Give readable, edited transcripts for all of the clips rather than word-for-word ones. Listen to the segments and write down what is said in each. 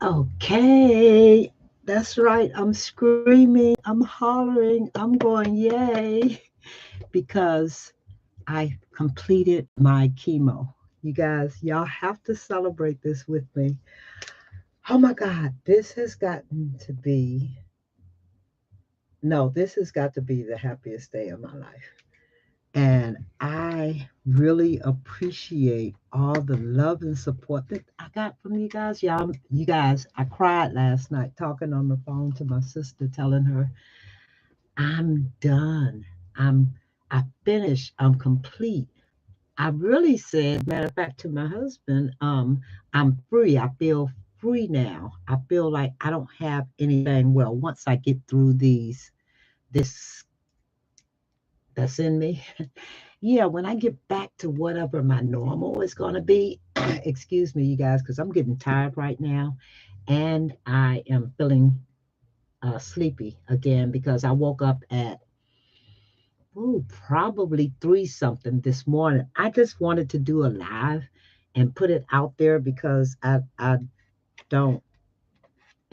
Okay, that's right. I'm screaming, I'm hollering, I'm going, yay, because I completed my chemo. You guys, y'all have to celebrate this with me. Oh my God, this has gotten to be, no, this has got to be the happiest day of my life. And I really appreciate all the love and support that I got from you guys. Y'all, you guys, I cried last night talking on the phone to my sister, telling her, I'm done. I'm I finished. I'm complete. I really said, matter of fact, to my husband, I'm free. I feel free now. I feel like I don't have anything. Well, once I get through this that's in me, yeah, when I get back to whatever my normal is going to be, excuse me, you guys, because I'm getting tired right now, and I am feeling sleepy again because I woke up at probably three something this morning. I just wanted to do a live and put it out there because I don't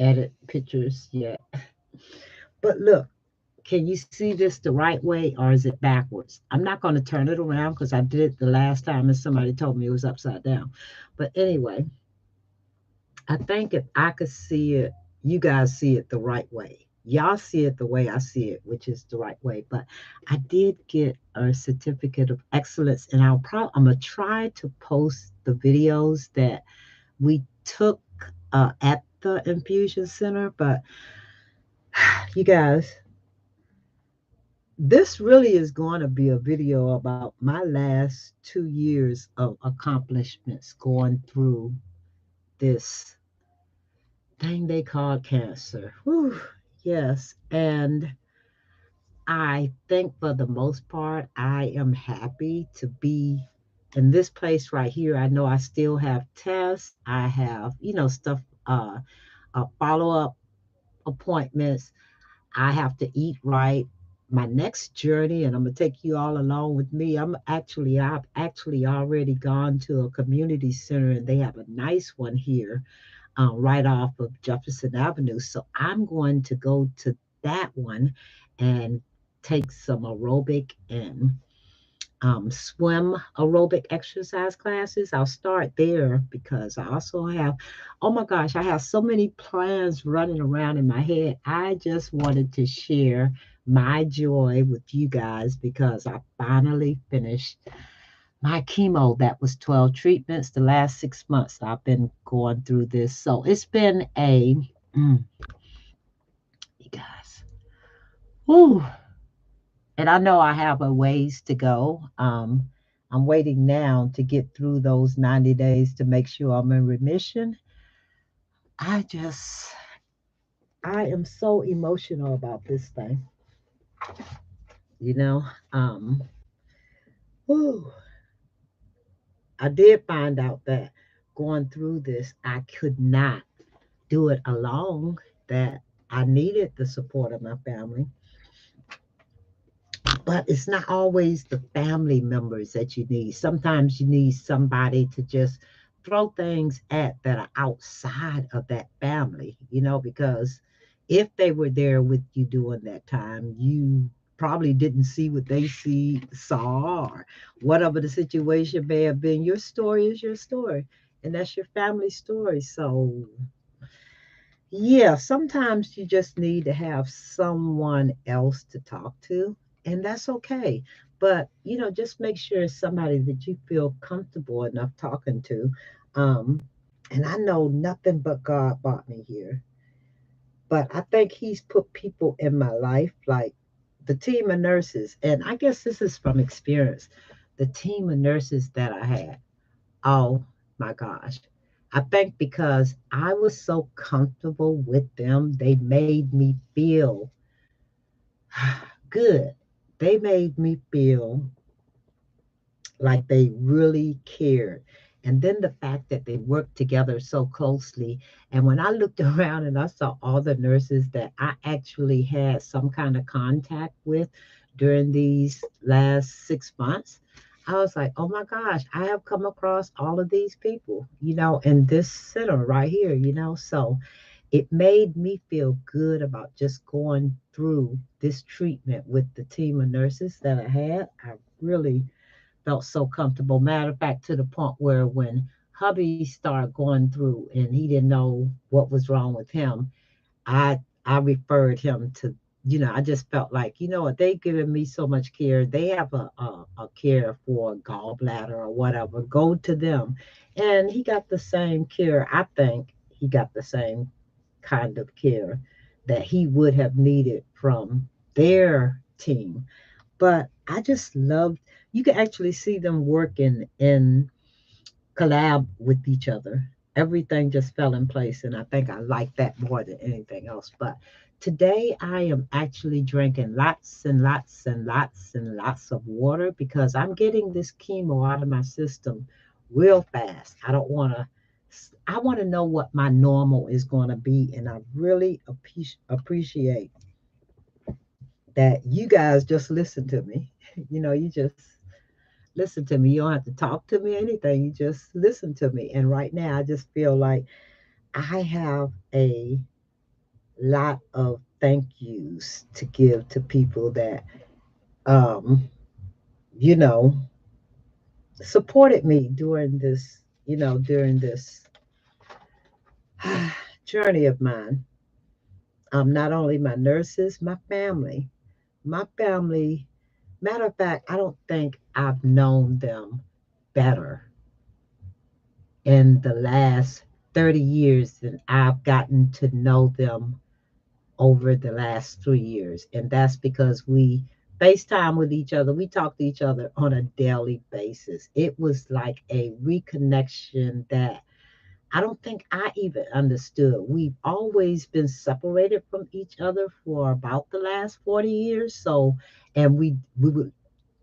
edit pictures yet. But look, can you see this the right way or is it backwards? I'm not going to turn it around because I did it the last time and somebody told me it was upside down. But anyway, I think if I could see it, you guys see it the right way. Y'all see it the way I see it, which is the right way. But I did get a certificate of excellence, and I'm gonna try to post the videos that we took at the infusion center. But you guys, this really is going to be a video about my last 2 years of accomplishments going through this thing they call cancer. Whew, yes. And I think for the most part, I am happy to be in this place right here. I know I still have tests. I have, stuff, follow up appointments. I have to eat right. My next journey, and I'm gonna take you all along with me. I've actually already gone to a community center, and they have a nice one here right off of Jefferson Avenue. So I'm going to go to that one and take some aerobic and swim aerobic exercise classes. I'll start there because I also have, oh my gosh, I have so many plans running around in my head. I just wanted to share my joy with you guys because I finally finished my chemo. That was 12 treatments. The last 6 months I've been going through this. So it's been you guys, whew. And I know I have a ways to go. I'm waiting now to get through those 90 days to make sure I'm in remission. I just, I am so emotional about this thing, you know. Um, whew. I did find out that going through this, I could not do it alone, that I needed the support of my family. But it's not always the family members that you need. Sometimes you need somebody to just throw things at that are outside of that family, because if they were there with you during that time, you probably didn't see what they saw, or whatever the situation may have been. Your story is your story, and that's your family story. So yeah, sometimes you just need to have someone else to talk to, and that's okay. But, just make sure it's somebody that you feel comfortable enough talking to. Um, and I know nothing but God brought me here. But I think He's put people in my life, like the team of nurses. And I guess this is from experience. The team of nurses that I had. Oh my gosh. I think because I was so comfortable with them, they made me feel good. They made me feel like they really cared. And then the fact that they worked together so closely. And when I looked around and I saw all the nurses that I actually had some kind of contact with during these last 6 months, I was like, oh my gosh, I have come across all of these people, in this center right here, So it made me feel good about just going through this treatment with the team of nurses that I had. I really felt so comfortable. Matter of fact, to the point where when hubby started going through and he didn't know what was wrong with him, I referred him to, I just felt like, what, they given me so much care. They have a care for gallbladder or whatever. Go to them. And he got the same care. I think he got the same kind of care that he would have needed from their team. But I just loved, you can actually see them working in collab with each other. Everything just fell in place, and I think I like that more than anything else. But today I am actually drinking lots and lots and lots and lots of water because I'm getting this chemo out of my system real fast. I want to know what my normal is going to be, and I really appreciate that you guys just listen to me. You just listen to me. You don't have to talk to me, anything. You just listen to me. And right now, I just feel like I have a lot of thank yous to give to people that, um, you know, supported me during this journey of mine. Not only my nurses, my family. My family, matter of fact, I don't think I've known them better in the last 30 years than I've gotten to know them over the last 3 years. And that's because we FaceTime with each other. We talk to each other on a daily basis. It was like a reconnection that I don't think I even understood. We've always been separated from each other for about the last 40 years. So, and we would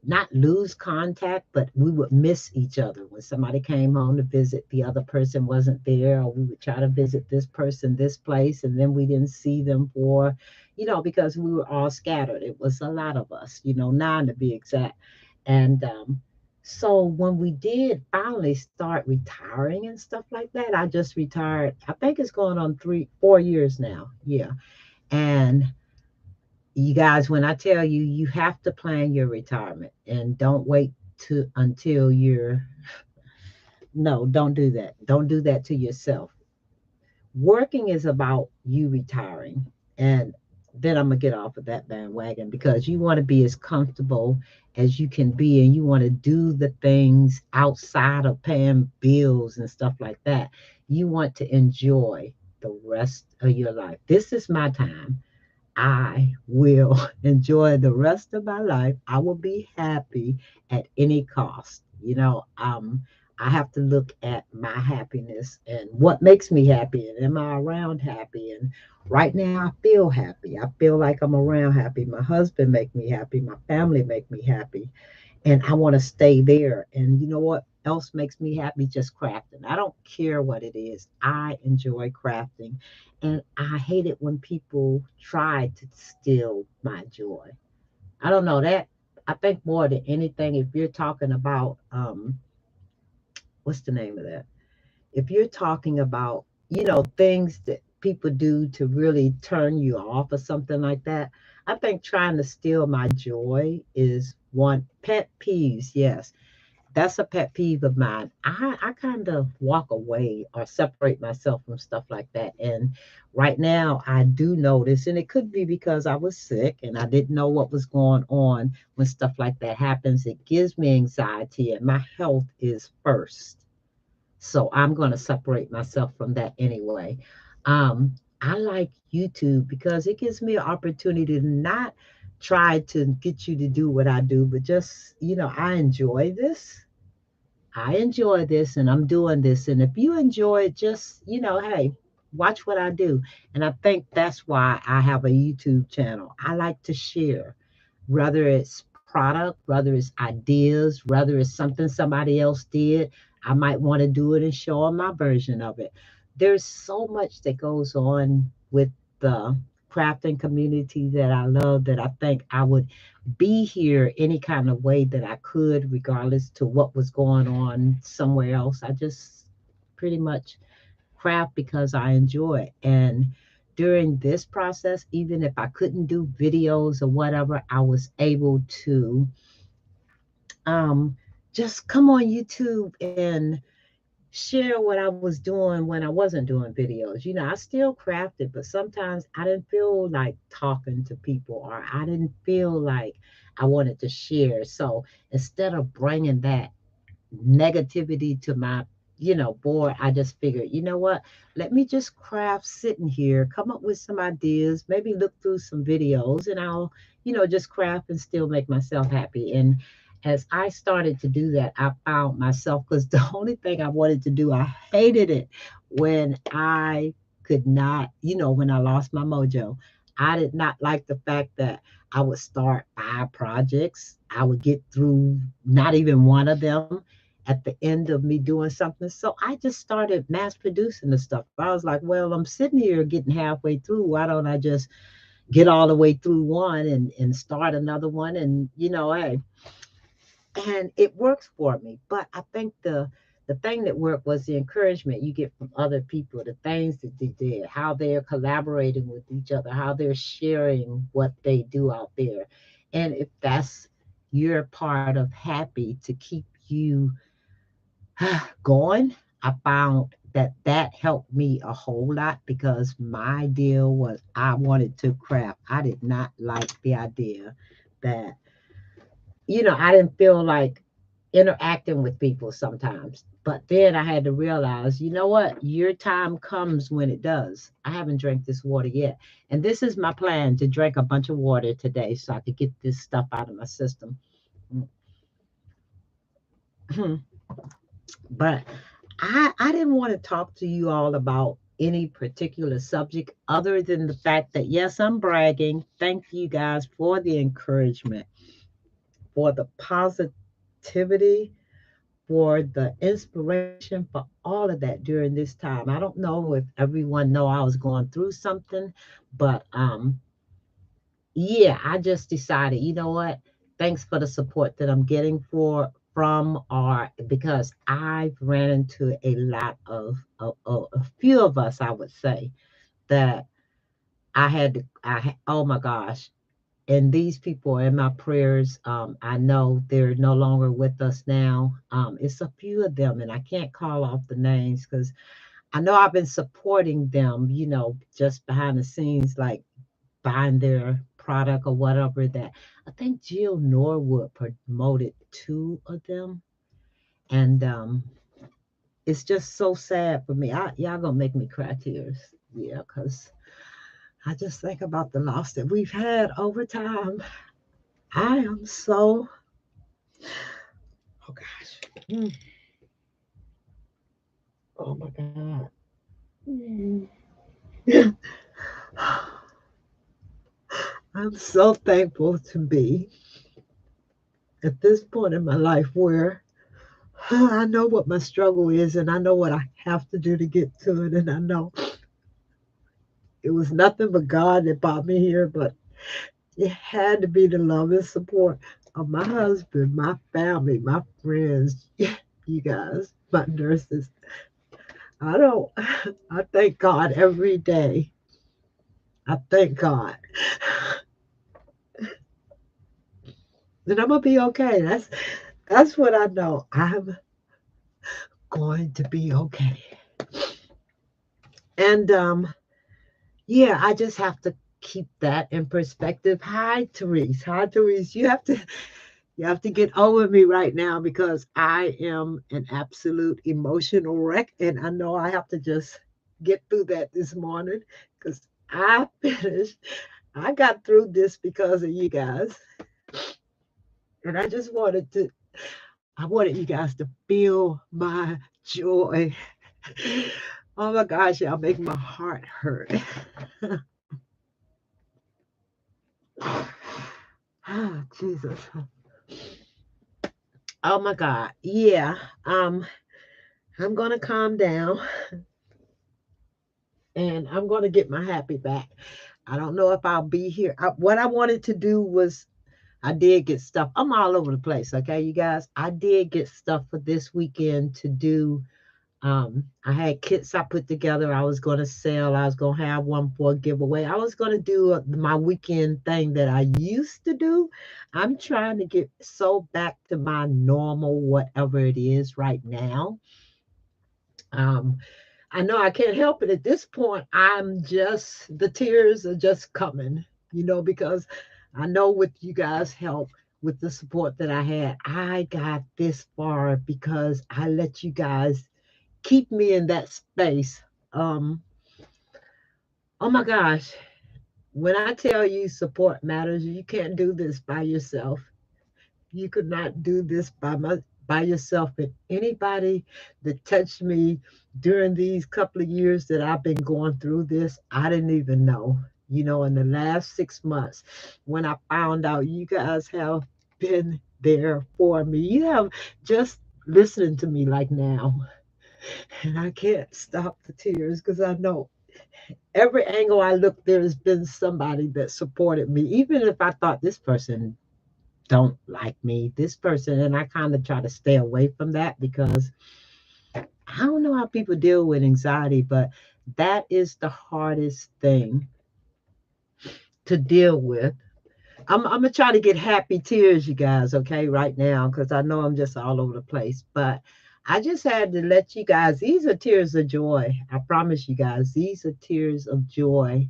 not lose contact, but we would miss each other. When somebody came home to visit, the other person wasn't there, or we would try to visit this person, this place, and then we didn't see them for, because we were all scattered. It was a lot of us, nine to be exact. And so when we did finally start retiring and stuff like that, I just retired. I think it's going on 4 years now. Yeah. And you guys, when I tell you, you have to plan your retirement and don't wait to until you're, no, don't do that. Don't do that to yourself. Working is about you retiring. And then I'm going to get off of that bandwagon because you want to be as comfortable as you can be and you want to do the things outside of paying bills and stuff like that. You want to enjoy the rest of your life. This is my time. I will enjoy the rest of my life. I will be happy at any cost. I have to look at my happiness and what makes me happy, and am I around happy? And right now, I feel happy. I feel like I'm around happy. My husband make me happy. My family make me happy, and I want to stay there. And you know what else makes me happy? Just crafting. I don't care what it is. I enjoy crafting, and I hate it when people try to steal my joy. I don't know that. I think more than anything, if you're talking about what's the name of that? If you're talking about things that people do to really turn you off or something like that, I think trying to steal my joy is one pet peeves. Yes, that's a pet peeve of mine. I kind of walk away or separate myself from stuff like that. And right now, I do notice, and it could be because I was sick and I didn't know what was going on when stuff like that happens. It gives me anxiety, and my health is first. So I'm going to separate myself from that anyway. I like YouTube because it gives me an opportunity to not try to get you to do what I do, but just, I enjoy this. I enjoy this and I'm doing this. And if you enjoy it, just, hey, watch what I do. And I think that's why I have a YouTube channel. I like to share, whether it's product, whether it's ideas, whether it's something somebody else did. I might want to do it and show them my version of it. There's so much that goes on with the crafting community that I love that I think I would be here any kind of way that I could, regardless to what was going on somewhere else. I just pretty much craft because I enjoy it. And during this process, even if I couldn't do videos or whatever, I was able to um, just come on YouTube and share what I was doing when I wasn't doing videos. You know, I still crafted, but sometimes I didn't feel like talking to people or I didn't feel like I wanted to share. So instead of bringing that negativity to my board, I just figured, you know what, let me just craft sitting here, come up with some ideas, maybe look through some videos, and I'll just craft and still make myself happy. And as I started to do that, I found myself, because the only thing I wanted to do, I hated it when I could not, when I lost my mojo. I did not like the fact that I would start 5 projects, I would get through not even one of them at the end of me doing something. So I just started mass producing the stuff. I was like, well, I'm sitting here getting halfway through. Why don't I just get all the way through one and start another one? And hey, and it works for me. But I think the thing that worked was the encouragement you get from other people, the things that they did, how they're collaborating with each other, how they're sharing what they do out there. And if that's your part of happy to keep you going, I found that that helped me a whole lot, because my deal was I wanted to craft. I did not like the idea that, I didn't feel like interacting with people sometimes. But then I had to realize, you know what? Your time comes when it does. I haven't drank this water yet. And this is my plan, to drink a bunch of water today so I could get this stuff out of my system. But I didn't want to talk to you all about any particular subject other than the fact that, yes, I'm bragging. Thank you guys for the encouragement, for the positivity, for the inspiration, for all of that during this time. I don't know if everyone know I was going through something, but yeah, I just decided, you know what? Thanks for the support that I'm getting from, or because I've ran into a lot of a few of us, I would say, that oh my gosh. And these people are in my prayers. I know they're no longer with us now. It's a few of them, and I can't call off the names because I know I've been supporting them, just behind the scenes, like buying their product or whatever. That I think Jill Norwood promoted 2 of them, and it's just so sad for me. Y'all gonna make me cry tears, yeah, because I just think about the loss that we've had over time. I am so, oh gosh, oh my God. Mm. I'm so thankful to be at this point in my life where I know what my struggle is and I know what I have to do to get to it. And I know it was nothing but God that brought me here, but it had to be the love and support of my husband, my family, my friends, you guys, my nurses. I don't, I thank God every day. I thank God. And I'm gonna be okay. That's what I know. I'm going to be okay. And yeah, I just have to keep that in perspective. Hi, Therese. Hi, Therese. You have to get over me right now because I am an absolute emotional wreck, and I know I have to just get through that this morning because I finished. I got through this because of you guys, and I wanted you guys to feel my joy. Oh my gosh, y'all make my heart hurt. Oh, Jesus. Oh my God. Yeah. Um, I'm gonna calm down and I'm gonna get my happy back. I don't know if I'll be here. What I wanted to do was I did get stuff. I'm all over the place. Okay, you guys. I did get stuff for this weekend to do. I had kits I put together. I was going to sell. I was going to have one for a giveaway. I was going to do my weekend thing that I used to do. I'm trying to get so back to my normal, whatever it is right now. Um, I know I can't help it at this point. The tears are just coming, because I know with you guys' help, with the support that I had, I got this far because I let you guys keep me in that space. Um, oh my gosh, when I tell you support matters, you can't do this by yourself. You could not do this by yourself. And anybody that touched me during these couple of years that I've been going through this, I didn't even know. In the last 6 months, when I found out you guys have been there for me, you have just listening to me like now. And I can't stop the tears because I know every angle I look, there's been somebody that supported me, even if I thought this person don't like me, this person, and I kind of try to stay away from that because I don't know how people deal with anxiety, but that is the hardest thing to deal with. I'm gonna try to get happy tears, you guys, okay, right now, because I know I'm just all over the place. But I just had to let you guys, these are tears of joy. I promise you guys, these are tears of joy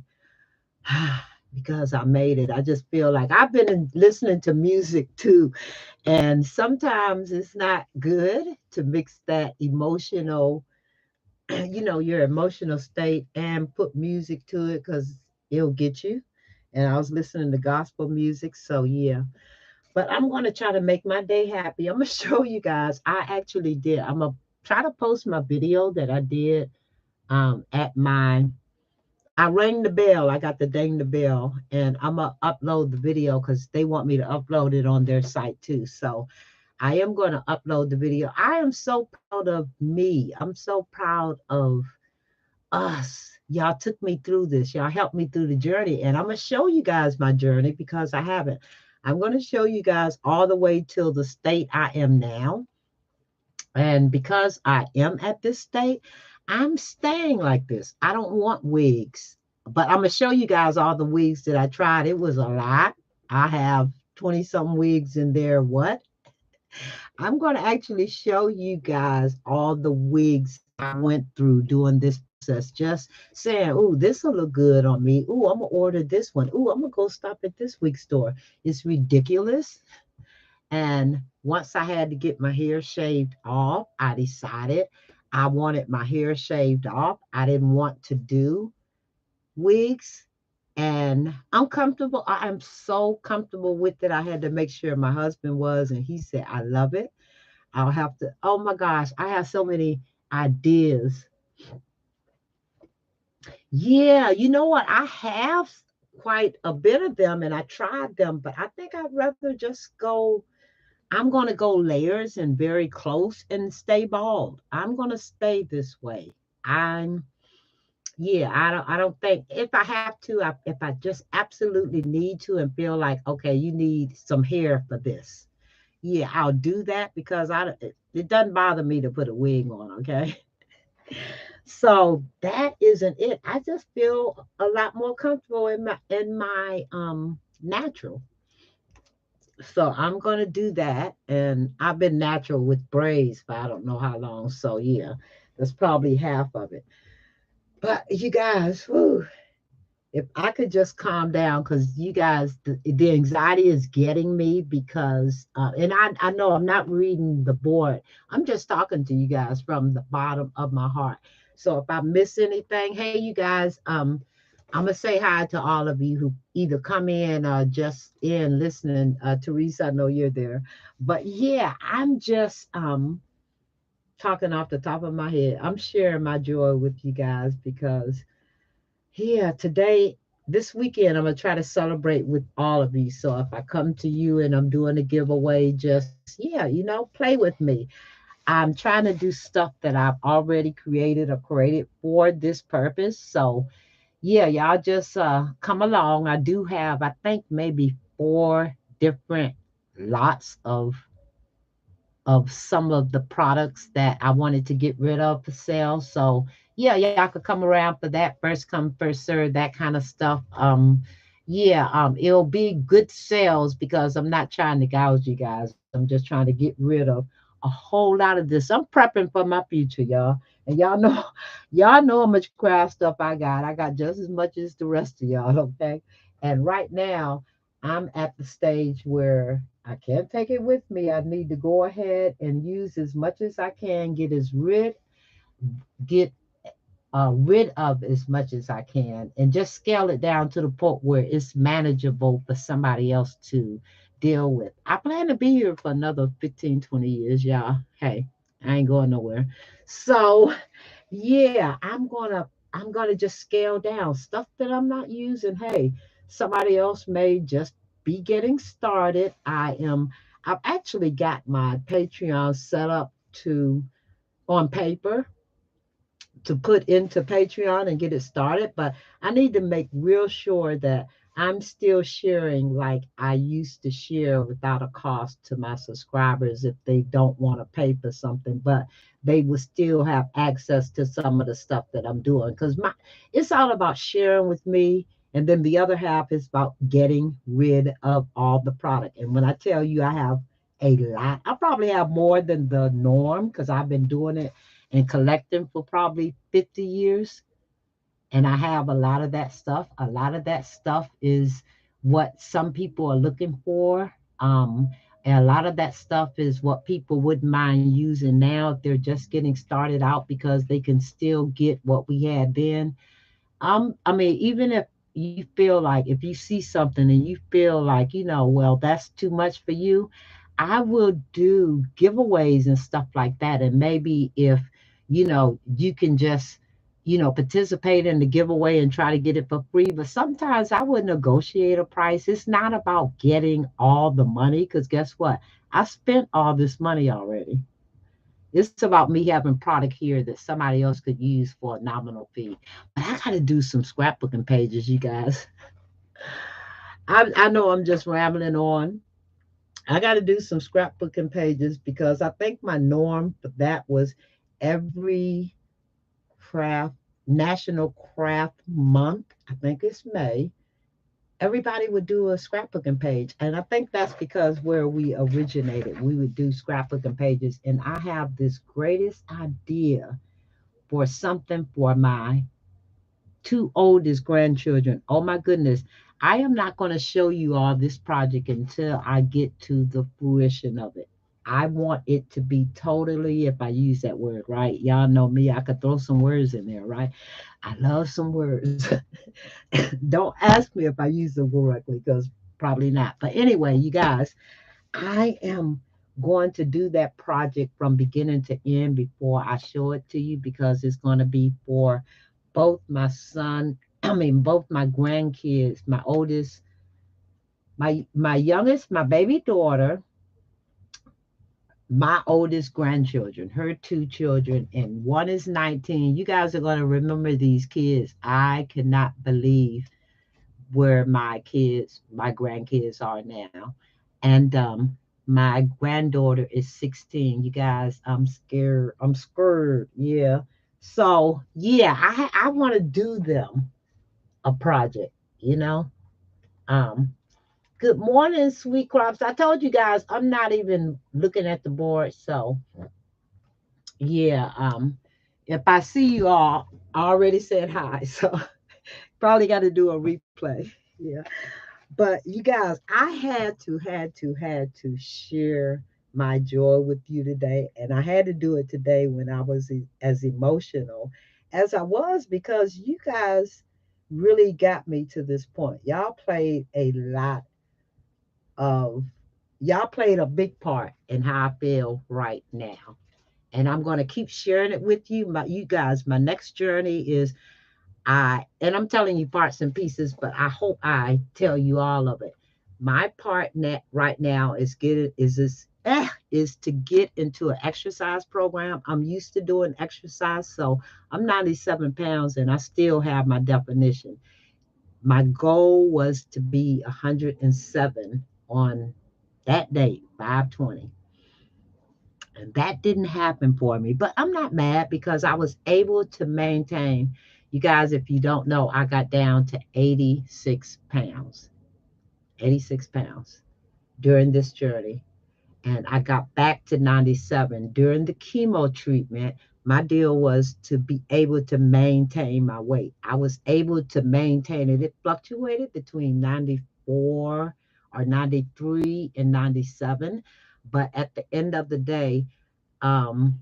because I made it. I just feel like I've been listening to music too. And sometimes it's not good to mix that emotional, your emotional state and put music to it because it'll get you. And I was listening to gospel music. So, yeah. But I'm going to try to make my day happy. I'm going to show you guys. I actually did. I'm going to try to post my video that I did at my. I rang the bell. I got the ding the bell. And I'm going to upload the video because they want me to upload it on their site too. So, I am going to upload the video. I am so proud of me. I'm so proud of us. Y'all took me through this. Y'all helped me through the journey. And I'm going to show you guys my journey because I haven't. I'm going to show you guys all the way till the state I am now. And because I am at this state, I'm staying like this. I don't want wigs. But I'm going to show you guys all the wigs that I tried. It was a lot. I have 20 some wigs in there. What? I'm going to actually show you guys all the wigs I went through doing this process. Just saying, "Ooh, this will look good on me. Ooh, I'm going to order this one. Ooh, I'm going to go stop at this wig store." It's ridiculous. And once I had to get my hair shaved off, I decided I wanted my hair shaved off. I didn't want to do wigs. And I'm comfortable. I am so comfortable with it. I had to make sure my husband was, and he said, "I love it." I'll have to, oh my gosh, I have so many ideas. Yeah, you know what? I have quite a bit of them and I tried them, but I think I'd rather just go. I'm going to go layers and very close and stay bald. I'm going to stay this way. I'm, yeah, I don't think if I have to, if I just absolutely need to and feel like, okay, you need some hair for this. Yeah, I'll do that because it doesn't bother me to put a wig on, okay? So that isn't it. I just feel a lot more comfortable in my natural. So I'm gonna do that. And I've been natural with braids for I don't know how long. So yeah, that's probably half of it. But you guys, whew, if I could just calm down, because you guys, the anxiety is getting me because, and I know I'm not reading the board. I'm just talking to you guys from the bottom of my heart. So if I miss anything, hey, you guys, I'm gonna say hi to all of you who either come in or just in listening. Teresa, I know you're there, but yeah, I'm just talking off the top of my head. I'm sharing my joy with you guys because yeah, today, this weekend, I'm gonna try to celebrate with all of you. So if I come to you and I'm doing a giveaway, just yeah, play with me. I'm trying to do stuff that I've already created or created for this purpose. So yeah, y'all just come along. I do have, I think maybe 4 different lots of some of the products that I wanted to get rid of for sale. So yeah, y'all could come around for that. First come, first serve, that kind of stuff. Yeah, it'll be good sales because I'm not trying to gouge you guys. I'm just trying to get rid of a whole lot of this. I'm prepping for my future, y'all. And y'all know, y'all know how much craft stuff I got. I got just as much as the rest of y'all, okay? And right now, I'm at the stage where I can't take it with me. I need to go ahead and use as much as I can, get rid of as much as I can, and just scale it down to the point where it's manageable for somebody else to deal with. I plan to be here for another 15, 20 years, y'all. Hey, I ain't going nowhere. So yeah, I'm gonna just scale down stuff that I'm not using. Hey, somebody else may just be getting started. I've actually got my Patreon set up to on paper to put into Patreon and get it started, but I need to make real sure that I'm still sharing like I used to share without a cost to my subscribers if they don't want to pay for something, but they will still have access to some of the stuff that I'm doing because my it's all about sharing with me. And then the other half is about getting rid of all the product. And when I tell you I have a lot, I probably have more than the norm because I've been doing it and collecting for probably 50 years. And I have a lot of that stuff. A lot of that stuff is what some people are looking for. And a lot of that stuff is what people wouldn't mind using now if they're just getting started out because they can still get what we had then. I mean, even if you feel like if you see something and you feel like, well, that's too much for you, I will do giveaways and stuff like that. And maybe if, you can just, participate in the giveaway and try to get it for free. But sometimes I would negotiate a price. It's not about getting all the money because guess what? I spent all this money already. It's about me having product here that somebody else could use for a nominal fee. But I got to do some scrapbooking pages, you guys. I know I'm just rambling on. I got to do some scrapbooking pages because I think my norm for that was every craft, National Craft Month, I think it's May, everybody would do a scrapbooking page. And I think that's because where we originated, we would do scrapbooking pages. And I have this greatest idea for something for my two oldest grandchildren. Oh my goodness. I am not going to show you all this project until I get to the fruition of it. I want it to be totally, if I use that word right, y'all know me, I could throw some words in there, right? I love some words. Don't ask me if I use them correctly because probably not. But anyway, you guys, I am going to do that project from beginning to end before I show it to you because it's going to be for both my son, both my grandkids, my oldest, my youngest, my baby daughter, my oldest grandchildren, her two children, and one is 19. You guys are going to remember these kids. I cannot believe where my grandkids are now. And my granddaughter is 16. You guys, I'm scared. I'm scared. Yeah. So yeah, I want to do them a project, you know. Um, Good morning, sweet crops. I told you guys I'm not even looking at the board, so yeah. If I see you all, I already said hi, so probably got to do a replay. Yeah. But you guys, I had to share my joy with you today. And I had to do it today when I was as emotional as I was because you guys really got me to this point. Of, y'all played a big part in how I feel right now. And I'm going to keep sharing it with you. You guys, my next journey is and I'm telling you parts and pieces, but I hope I tell you all of it. My part right now is to get into an exercise program. I'm used to doing exercise, so I'm 97 pounds and I still have my definition. My goal was to be 107 on that date, 5/20. And that didn't happen for me. But I'm not mad because I was able to maintain. You guys, if you don't know, I got down to 86 pounds. 86 pounds during this journey. And I got back to 97 during the chemo treatment. My deal was to be able to maintain my weight. I was able to maintain it. It fluctuated between 94 or 93 and 97. But at the end of the day,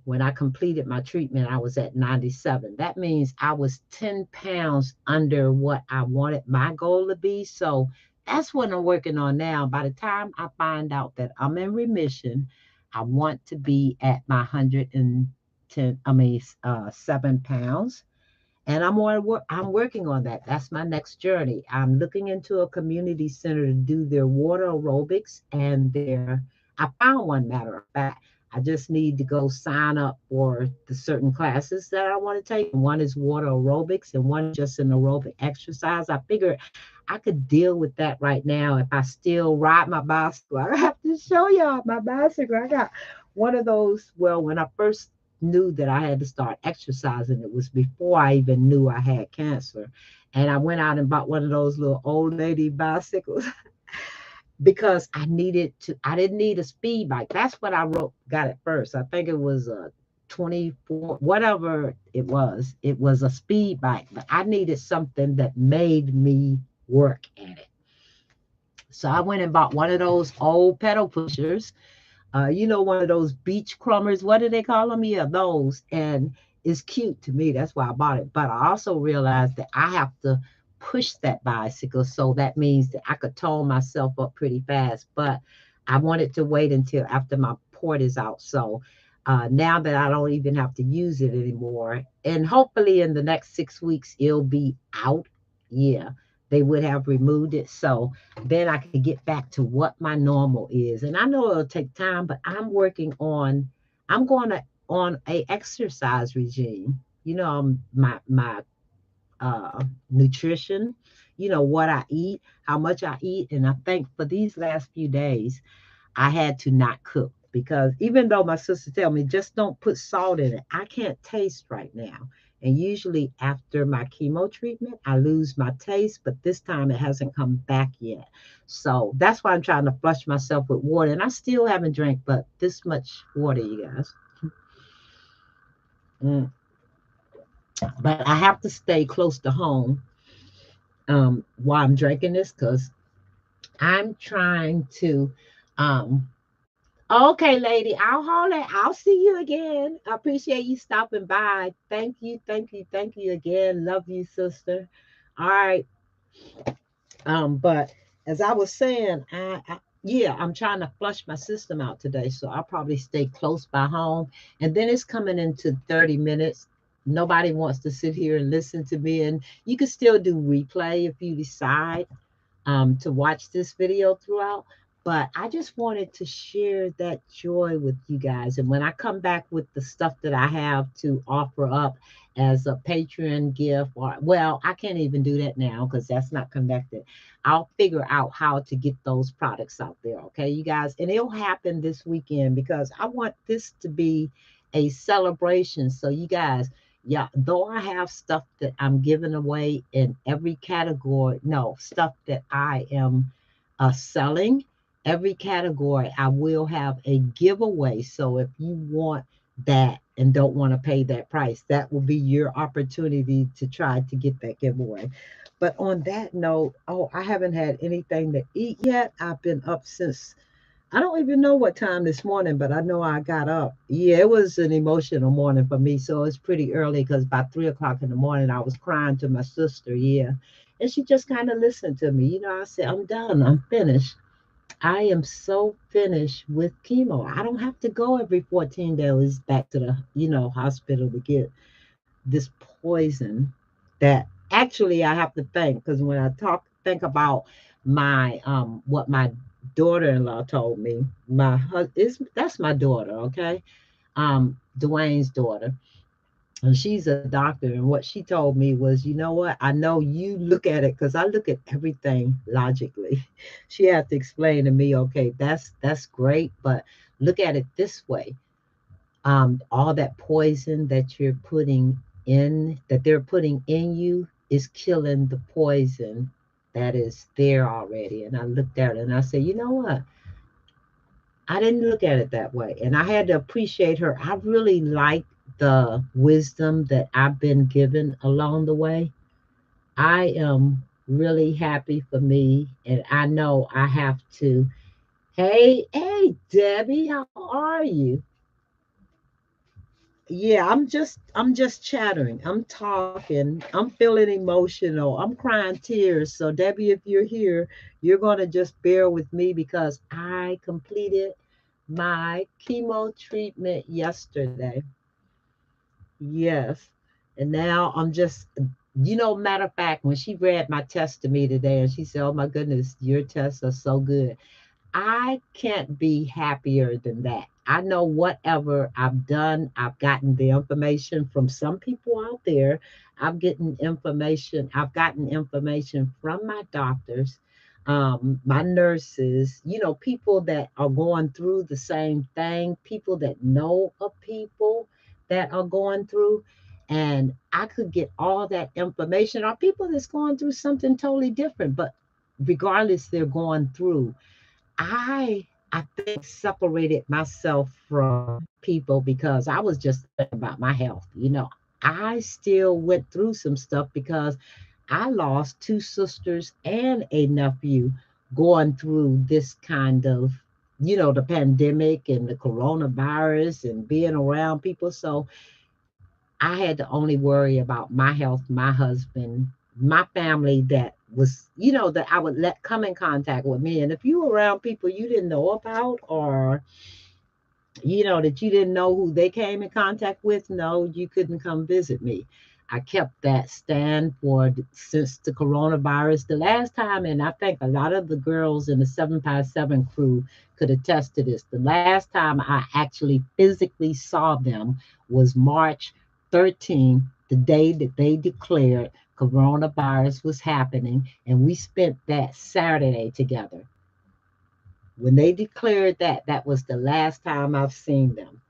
when I completed my treatment, I was at 97. That means I was 10 pounds under what I wanted my goal to be. So that's what I'm working on now. By the time I find out that I'm in remission, I want to be at my 110, 7 pounds. And I'm working on that. That's my next journey. I'm looking into a community center to do their water aerobics and their. I found one, matter of fact. I just need to go sign up for the certain classes that I want to take. One is water aerobics and one is just an aerobic exercise. I figured I could deal with that right now if I still ride my bicycle. I have to show y'all my bicycle. I got one of those. Well, when I first knew that I had to start exercising, it was before I even knew I had cancer. And I went out and bought one of those little old lady bicycles because I didn't need a speed bike. That's what I got at first. I think it was a 24, whatever it was. It was a speed bike, but I needed something that made me work at it. So I went and bought one of those old pedal pushers, one of those beach crumbers. What do they call them? Yeah, those. And it's cute to me. That's why I bought it. But I also realized that I have to push that bicycle. So that means that I could tone myself up pretty fast. But I wanted to wait until after my port is out. So now that I don't even have to use it anymore, and hopefully in the next 6 weeks, it'll be out. Yeah, they would have removed it. So then I can get back to what my normal is. And I know it'll take time, but I'm going to on a exercise regime. My nutrition, what I eat, how much I eat. And I think for these last few days, I had to not cook because even though my sister tell me just don't put salt in it, I can't taste right now. And usually after my chemo treatment, I lose my taste, but this time it hasn't come back yet. So that's why I'm trying to flush myself with water. And I still haven't drank but this much water, you guys. Mm. But I have to stay close to home while I'm drinking this because I'm trying to um, okay, lady, I'll holler. I'll see you again. I appreciate you stopping by. Thank you, thank you, thank you again. Love you, sister. All right. But as I was saying, yeah, I'm trying to flush my system out today, so I'll probably stay close by home. And then it's coming into 30 minutes. Nobody wants to sit here and listen to me, and you can still do replay if you decide to watch this video throughout. But I just wanted to share that joy with you guys. And when I come back with the stuff that I have to offer up as a Patreon gift, or well, I can't even do that now because that's not connected. I'll figure out how to get those products out there. Okay, you guys. And it'll happen this weekend because I want this to be a celebration. So you guys, yeah, though I have stuff that I'm giving away in every category, no, stuff that I am selling, every category, I will have a giveaway. So if you want that and don't want to pay that price, that will be your opportunity to try to get that giveaway. But on that note, oh, I haven't had anything to eat yet. I've been up since I don't even know what time this morning, but I know I got up. Yeah, it was an emotional morning for me. So it's pretty early because by 3 o'clock in the morning, I was crying to my sister. Yeah. And she just kind of listened to me. I said, I'm done. I'm finished. I am so finished with chemo. I don't have to go every 14 days back to the, hospital to get this poison that actually I have to thank because when I think about my what my daughter-in-law told me, my husband is that's my daughter, okay, Dwayne's daughter. And she's a doctor. And what she told me was, you know what? I know you look at it because I look at everything logically. She had to explain to me, okay, that's great, but look at it this way. All that poison that you're putting in, that they're putting in you, is killing the poison that is there already. And I looked at it and I said, you know what? I didn't look at it that way. And I had to appreciate her. I really like the wisdom that I've been given along the way. I am really happy for me. And I know I have to. Hey, Debbie, how are you? Yeah, I'm just chattering. I'm talking. I'm feeling emotional. I'm crying tears. So Debbie, if you're here, you're gonna just bear with me because I completed my chemo treatment yesterday. Yes. And now I'm just, matter of fact, when she read my test to me today and she said, oh my goodness, your tests are so good. I can't be happier than that. I know whatever I've done, I've gotten the information from some people out there. I've gotten information from my doctors, my nurses, people that are going through the same thing, people that know of people that are going through. And I could get all that information, or people that's going through something totally different, but regardless, they're going through. I think separated myself from people because I was just thinking about my health. I still went through some stuff because I lost two sisters and a nephew going through this kind of, the pandemic and the coronavirus and being around people. So I had to only worry about my health, my husband, my family that was, that I would let come in contact with me. And if you were around people you didn't know about, or, that you didn't know who they came in contact with, no, you couldn't come visit me. I kept that stand for since the coronavirus. The last time, and I think a lot of the girls in the 757 crew could attest to this. The last time I actually physically saw them was March 13th, the day that they declared coronavirus was happening, and we spent that Saturday together. When they declared that, that was the last time I've seen them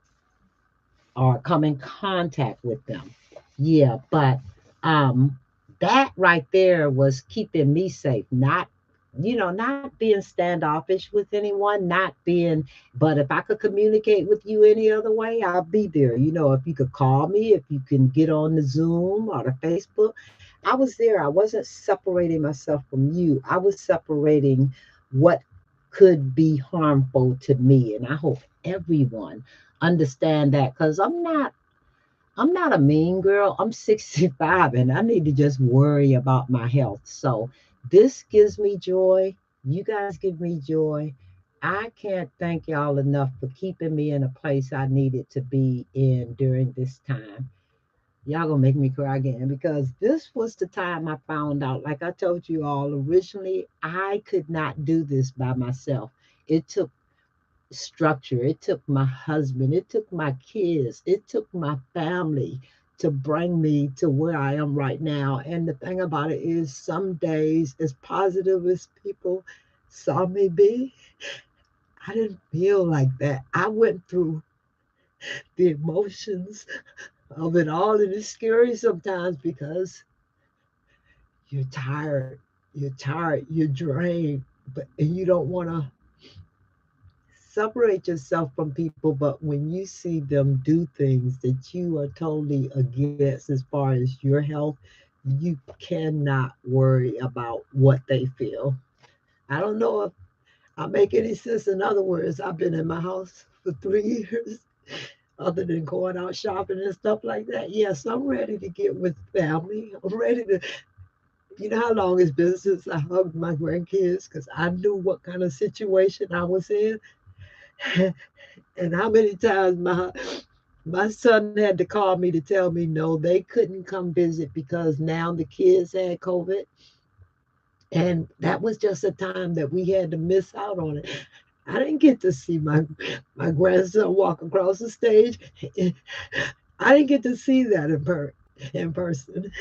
or come in contact with them. Yeah, but um that right there was keeping me safe, not being standoffish with anyone, not being, but if I could communicate with you any other way, I'll be there. If you could call me, if you can get on the Zoom or the Facebook, I was there. I wasn't separating myself from you. I was separating what could be harmful to me. And I hope everyone understand that, because I'm not a mean girl. I'm 65 and I need to just worry about my health. So this gives me joy. You guys give me joy. I can't thank y'all enough for keeping me in a place I needed to be in during this time. Y'all gonna make me cry again because this was the time I found out. Like I told you all originally, I could not do this by myself. It took structure. It took my husband, it took my kids, it took my family to bring me to where I am right now. And the thing about it is, some days, as positive as people saw me be, I didn't feel like that. I went through the emotions of it all, and it's scary sometimes because you're drained, but and you don't want to separate yourself from people, but when you see them do things that you are totally against as far as your health, you cannot worry about what they feel. I don't know if I make any sense. In other words, I've been in my house for 3 years, other than going out shopping and stuff like that. Yes, I'm ready to get with family. I'm ready to, how long it's been since I hugged my grandkids because I knew what kind of situation I was in. And how many times my son had to call me to tell me no, they couldn't come visit because now the kids had COVID. And that was just a time that we had to miss out on it. I didn't get to see my grandson walk across the stage. I didn't get to see that in person.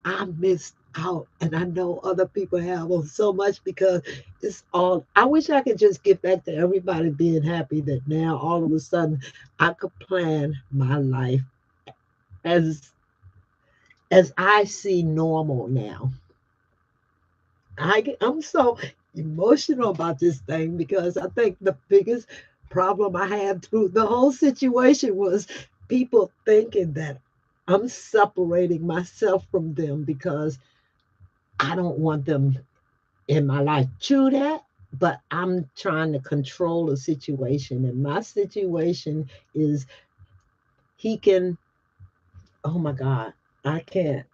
I missed out, and I know other people have on so much because it's all. I wish I could just get back to everybody being happy that now all of a sudden I could plan my life as as I see normal now. I'm so emotional about this thing because I think the biggest problem I had through the whole situation was people thinking that I'm separating myself from them because I don't want them in my life. True that, but I'm trying to control the situation. And my situation is he can, oh my God, I can't.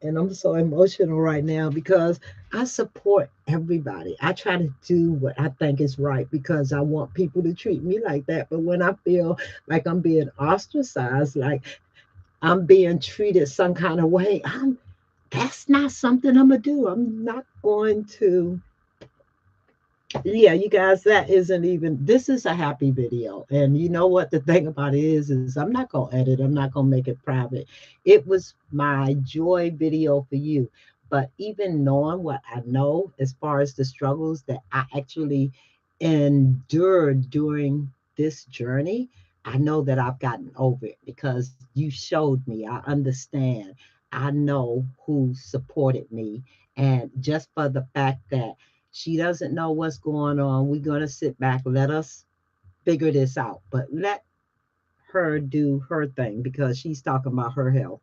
And I'm so emotional right now because I support everybody. I try to do what I think is right because I want people to treat me like that. But when I feel like I'm being ostracized, like I'm being treated some kind of way, that's not something I'm gonna do. I'm not going to. Yeah, you guys, that isn't even. This is a happy video, and you know what the thing about it is I'm not gonna edit. I'm not gonna make it private. It was my joy video for you. But even knowing what I know as far as the struggles that I actually endured during this journey, I know that I've gotten over it because you showed me. I understand. I know who supported me, and just for the fact that she doesn't know what's going on. We're going to sit back, let us figure this out, but let her do her thing because she's talking about her health.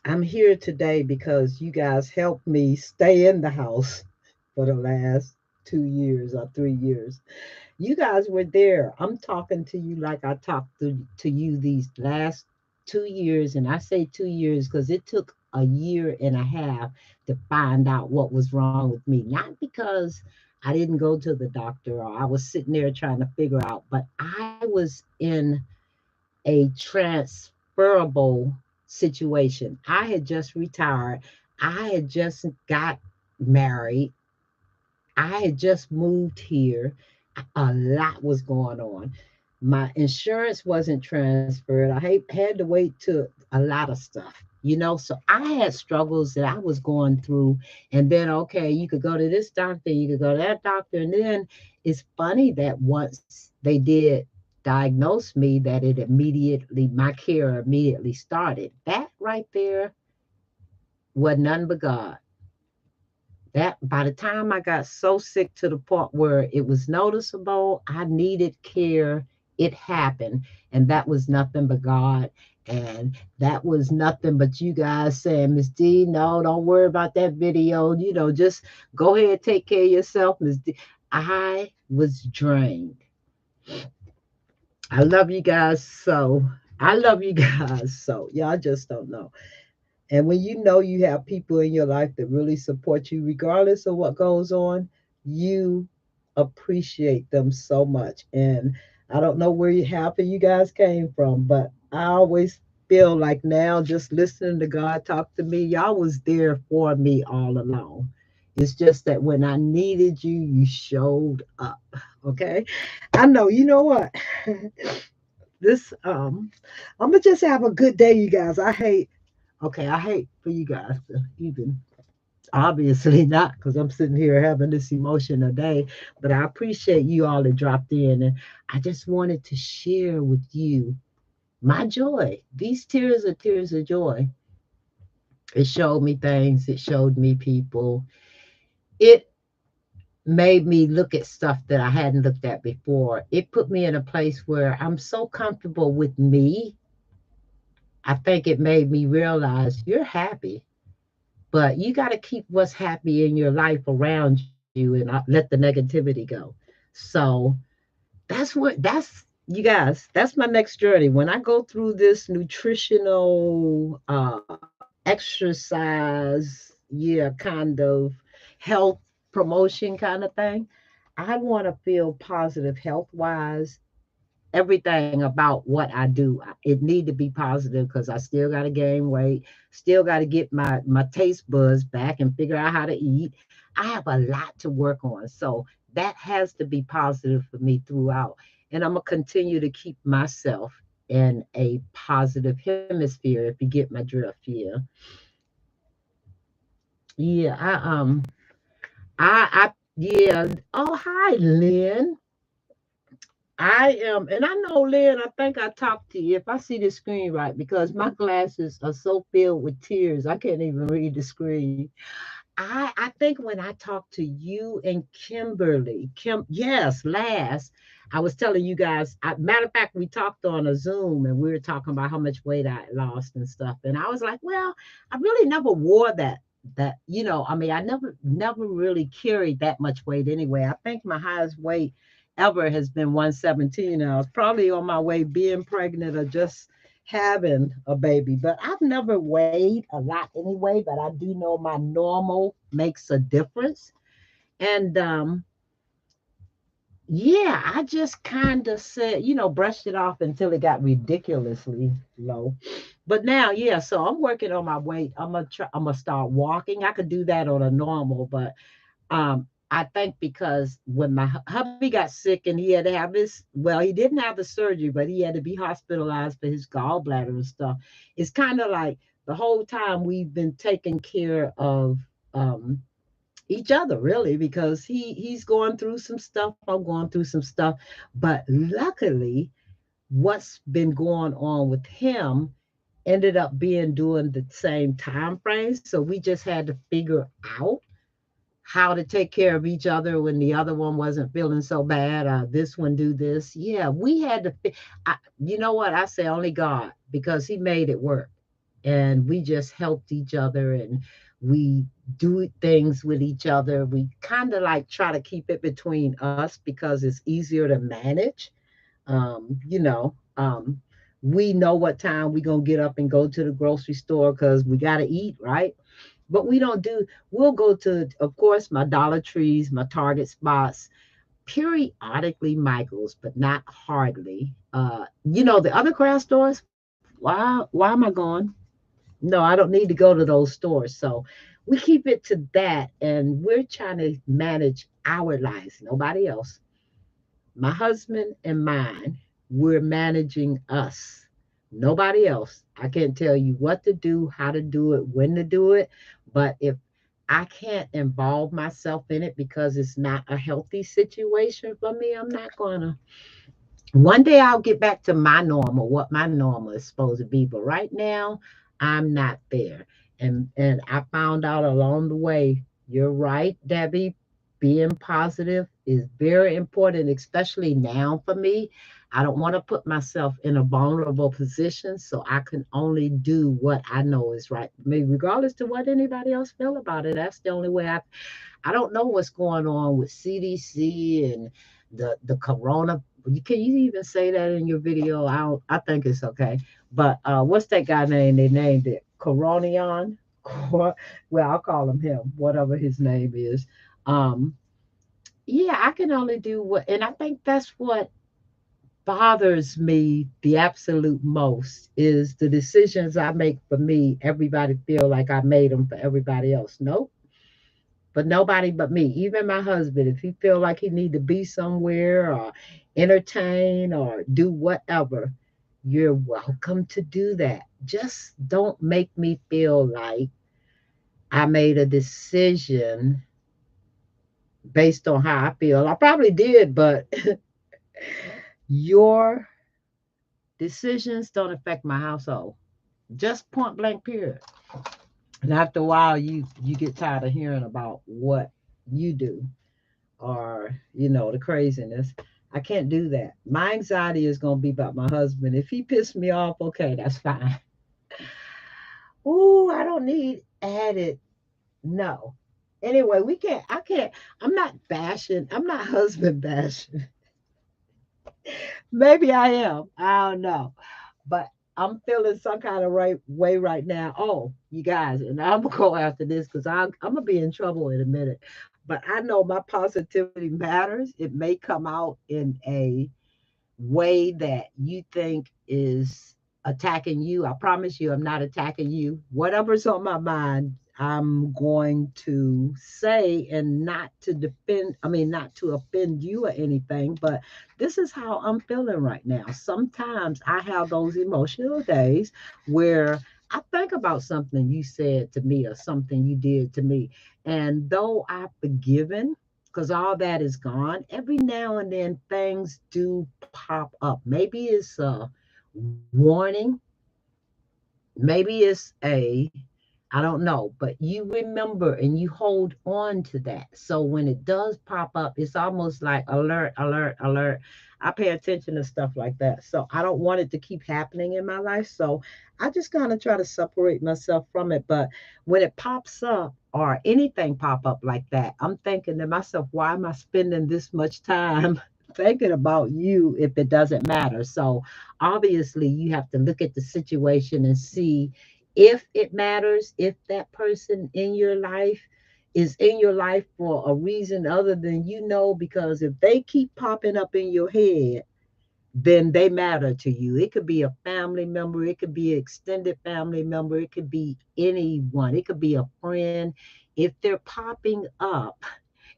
I'm here today because you guys helped me stay in the house for the last 2 years or 3 years. You guys were there. I'm talking to you like I talked to you these last 2 years. And I say 2 years because it took a year and a half to find out what was wrong with me. Not because I didn't go to the doctor or I was sitting there trying to figure out, but I was in a transferable situation. I had just retired. I had just got married. I had just moved here. A lot was going on. My insurance wasn't transferred. had to wait to a lot of stuff, So I had struggles that I was going through. And then, okay, you could go to this doctor, you could go to that doctor. And then it's funny that once they did diagnose me, that my care immediately started. That right there was none but God. That by the time I got so sick to the point where it was noticeable, I needed care, it happened. And that was nothing but God. And that was nothing but you guys saying, Miss D, no, don't worry about that video. Just go ahead, take care of yourself, Miss D. I was drained. I love you guys so. I love you guys so. Y'all just don't know. And when you know you have people in your life that really support you, regardless of what goes on, you appreciate them so much. And I don't know where half of you guys came from, but I always feel like now just listening to God talk to me, y'all was there for me all along. It's just that when I needed you, you showed up. Okay. I know, you know what? this I'm gonna just have a good day, you guys. I hate for you guys to even, obviously not, because I'm sitting here having this emotion a day, but I appreciate you all that dropped in. And I just wanted to share with you my joy. These tears are tears of joy. It showed me things, it showed me people. It made me look at stuff that I hadn't looked at before. It put me in a place where I'm so comfortable with me. I think it made me realize you're happy. But you got to keep what's happy in your life around you and not let the negativity go. So you guys, that's my next journey. When I go through this nutritional exercise, yeah, kind of health promotion kind of thing, I want to feel positive health wise. Everything about what I do, it need to be positive because I still got to gain weight, still got to get my taste buds back and figure out how to eat. I have a lot to work on. So that has to be positive for me throughout. And I'm gonna continue to keep myself in a positive hemisphere, if you get my drift. Yeah. Yeah. Yeah. Oh, hi, Lynn. I am, and I know, Lynn, I think I talked to you if I see the screen right, because my glasses are so filled with tears, I can't even read the screen. I think when I talked to you and Kimberly, yes, last, I was telling you guys, matter of fact, we talked on a Zoom and we were talking about how much weight I lost and stuff. And I was like, well, I really never wore that, I mean, I never really carried that much weight anyway. I think my highest weight ever has been 117. I was probably on my way being pregnant or just having a baby, but I've never weighed a lot anyway, but I do know my normal makes a difference. And yeah, I just kind of said, brushed it off until it got ridiculously low. But now, yeah, so I'm working on my weight. I'm gonna start walking. I could do that on a normal, but I think because when my hubby got sick and he had to have he didn't have the surgery, but he had to be hospitalized for his gallbladder and stuff. It's kind of like the whole time we've been taking care of um, each other, really, because he's going through some stuff. I'm going through some stuff, but luckily, what's been going on with him ended up being during the same time frame. So we just had to figure out how to take care of each other when the other one wasn't feeling so bad. This one do this. Yeah, we had to. You know what? I say only God, because He made it work, and we just helped each other, and we do things with each other. We kind of like try to keep it between us because it's easier to manage. Um, you know, um, we know what time we gonna get up and go to the grocery store because we gotta eat, right? But we don't do, we'll go to, of course, my Dollar Trees, my Target spots, periodically Michael's, but not hardly. The other craft stores, why am I going? No, I don't need to go to those stores. So we keep it to that, and we're trying to manage our lives, nobody else. My husband and mine, we're managing us. Nobody else. I can't tell you what to do, how to do it, when to do it. But if I can't involve myself in it because it's not a healthy situation for me, I'm not going to. One day I'll get back to my normal, what my normal is supposed to be. But right now, I'm not there. And I found out along the way, you're right, Debbie. Being positive is very important, especially now for me. I don't want to put myself in a vulnerable position, so I can only do what I know is right for me, regardless to what anybody else feel about it. That's the only way I don't know what's going on with CDC and the corona. Can you even say that in your video? I think it's okay. But what's that guy name? They named it Coronion. Well, I'll call him, whatever his name is. Um, yeah, I can only do what, and I think that's what bothers me the absolute most is the decisions I make for me. Everybody feel like I made them for everybody else. Nope, but nobody but me. Even my husband, if he feel like he need to be somewhere or entertain or do whatever, you're welcome to do that. Just don't make me feel like I made a decision based on how I feel. I probably did, but your decisions don't affect my household. Just point blank period. And after a while you get tired of hearing about what you do, or the craziness. I can't do that. My anxiety is going to be about my husband. If he pissed me off, okay, that's fine. Ooh, I don't need added. No. Anyway, we can't. I can't. I'm not bashing. I'm not husband bashing. Maybe I am. I don't know. But I'm feeling some kind of right way right now. Oh, you guys, and I'm gonna go after this because I'm gonna be in trouble in a minute. But I know my positivity matters. It may come out in a way that you think is attacking you. I promise you, I'm not attacking you. Whatever's on my mind, I'm going to say, and not to defend, I mean, not to offend you or anything, but this is how I'm feeling right now. Sometimes I have those emotional days where I think about something you said to me or something you did to me. And though I've forgiven, because all that is gone, every now and then things do pop up. Maybe it's a warning, maybe it's I don't know, but you remember and you hold on to that. So when it does pop up, it's almost like alert, alert, alert. I pay attention to stuff like that. So I don't want it to keep happening in my life. So I just kind of try to separate myself from it. But when it pops up or anything pop up like that, I'm thinking to myself, why am I spending this much time thinking about you if it doesn't matter? So obviously you have to look at the situation and see if it matters, if that person in your life is in your life for a reason other than because if they keep popping up in your head, then they matter to you. It could be a family member, it could be an extended family member, it could be anyone, it could be a friend. If they're popping up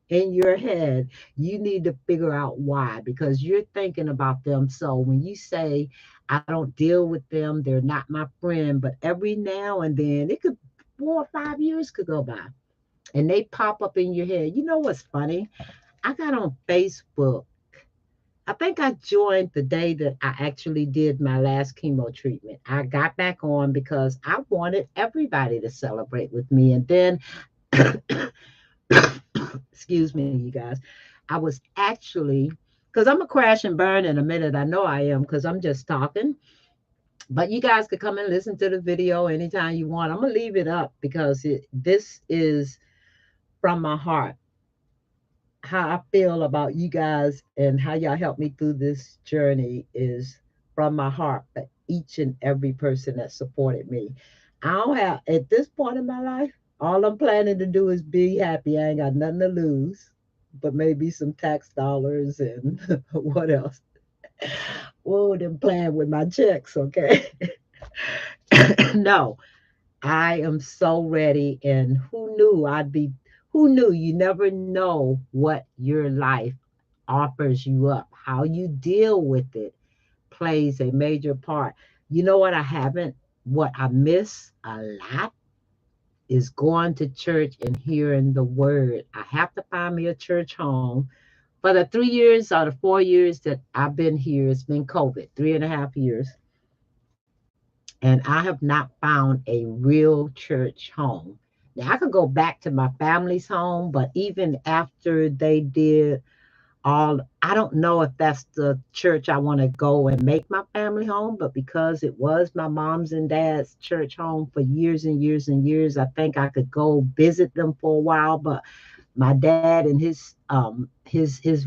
in your head, you need to figure out why, because you're thinking about them. So when you say, I don't deal with them, they're not my friend, but every now and then, it could 4 or 5 years could go by and they pop up in your head. You know what's funny? I got on Facebook. I think I joined the day that I actually did my last chemo treatment. I got back on because I wanted everybody to celebrate with me. And then excuse me, you guys. I was actually, because I'm a crash and burn in a minute. I know I am because I'm just talking. But you guys could come and listen to the video anytime you want. I'm gonna leave it up because this is from my heart. How I feel about you guys and how y'all help me through this journey is from my heart for each and every person that supported me. I don't have, at this point in my life, all I'm planning to do is be happy. I ain't got nothing to lose, but maybe some tax dollars and what else? Oh, them playing with my checks, okay? No, I am so ready. And who knew? You never know what your life offers you up. How you deal with it plays a major part. You know what I miss a lot is going to church and hearing the word. I have to find me a church home. For the 3 years or the 4 years that I've been here, it's been COVID, 3.5 years. And I have not found a real church home. Now, I could go back to my family's home, but even after they did I don't know if that's the church I want to go and make my family home, but because it was my mom's and dad's church home for years and years and years, I think I could go visit them for a while. But my dad and his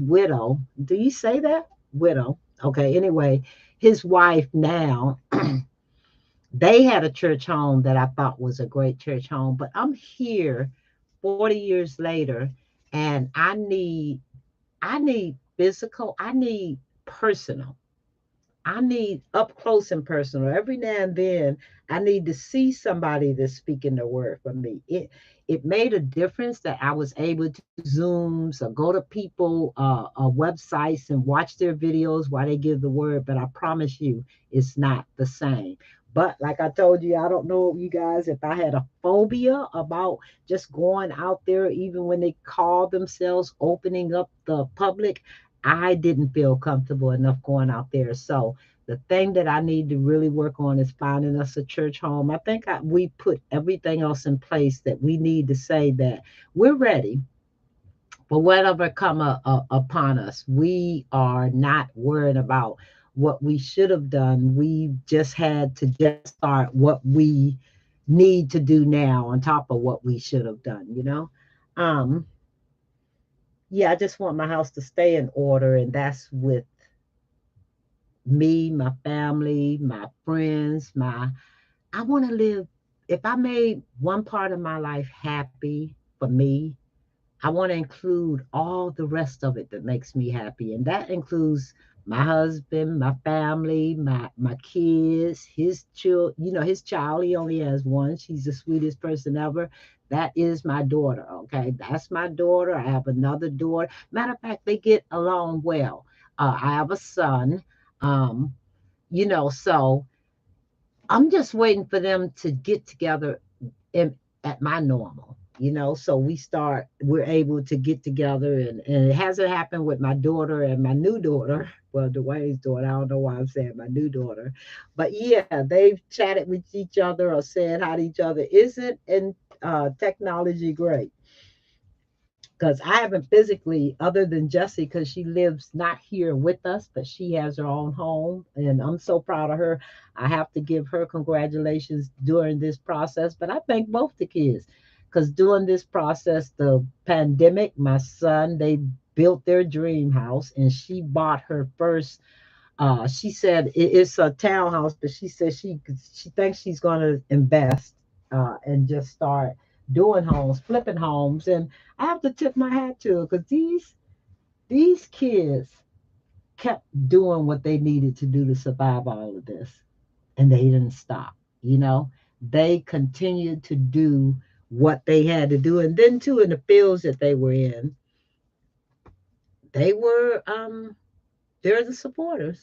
widow, do you say that? Widow. Okay, anyway, his wife now, they had a church home that I thought was a great church home, but I'm here 40 years later and I need physical, I need personal. I need up close and personal. Every now and then, I need to see somebody that's speaking the word for me. It made a difference that I was able to do Zooms or go to people websites and watch their videos while they give the word. But I promise you, it's not the same. But like I told you, I don't know you guys if I had a phobia about just going out there, even when they call themselves opening up the public. I didn't feel comfortable enough going out there. So the thing that I need to really work on is finding us a church home. I think we put everything else in place that we need to say that we're ready for whatever come upon us. We are not worried about what we should have done. We just had to just start what we need to do now on top of what we should have done. Um, yeah, I just want my house to stay in order, and that's with me, my family, my friends, I want to live. If I made one part of my life happy for me, I want to include all the rest of it that makes me happy. And that includes my husband, my family, my kids, his child, his child, he only has one. She's the sweetest person ever. That is my daughter. Okay. That's my daughter. I have another daughter. Matter of fact, they get along well. I have a son. Um, so I'm just waiting for them to get together in, at my normal, so we're able to get together, and it hasn't happened with my daughter and my new daughter. Well, Dwayne's daughter, I don't know why I'm saying my new daughter, but yeah, they've chatted with each other or said hi to each other. Isn't in technology great? Because I haven't physically, other than Jessie, because she lives not here with us, but she has her own home, and I'm so proud of her. I have to give her congratulations during this process, but I thank both the kids because during this process, the pandemic, my son, they built their dream house, and she bought her first. She said it's a townhouse, but she said she thinks she's going to invest and just start doing homes, flipping homes, and I have to tip my hat to her because these kids kept doing what they needed to do to survive all of this, and they didn't stop. You know, they continued to do what they had to do, and then too in the fields that they were in, they were they're the supporters,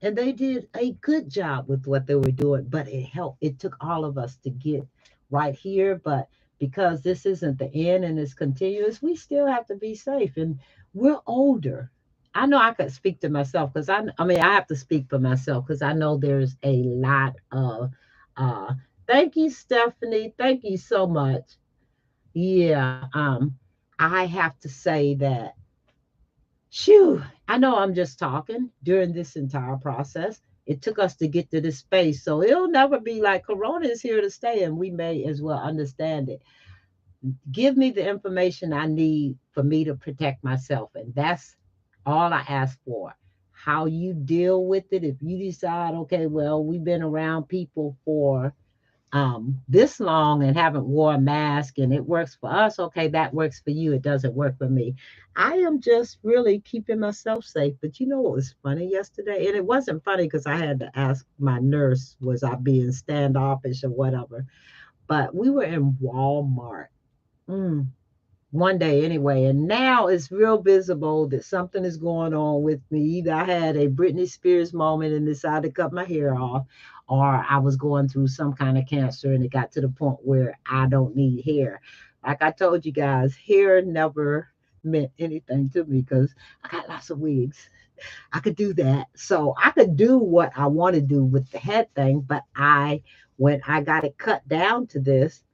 and they did a good job with what they were doing, but it helped. It took all of us to get right here, but because this isn't the end and it's continuous, we still have to be safe, and we're older. I know I could speak to myself because I mean I have to speak for myself because I know there's a lot of uh thank you, Stephanie, thank you so much. Yeah, I have to say that, shoo, I know I'm just talking during this entire process. It took us to get to this space. So it'll never be like Corona is here to stay, and we may as well understand it. Give me the information I need for me to protect myself. And that's all I ask for. How you deal with it. If you decide, okay, well, we've been around people for this long and haven't wore a mask and it works for us, okay, that works for you, it doesn't work for me. I am just really keeping myself safe. But you know what was funny yesterday, and it wasn't funny because I had to ask my nurse, was I being standoffish or whatever, but we were in Walmart. Mm, one day anyway, and now it's real visible that something is going on with me. Either I had a Britney Spears moment and decided to cut my hair off, or I was going through some kind of cancer and it got to the point where I don't need hair. Like I told you guys, hair never meant anything to me because I got lots of wigs. I could do that. So I could do what I want to do with the head thing, but when I got it cut down to this,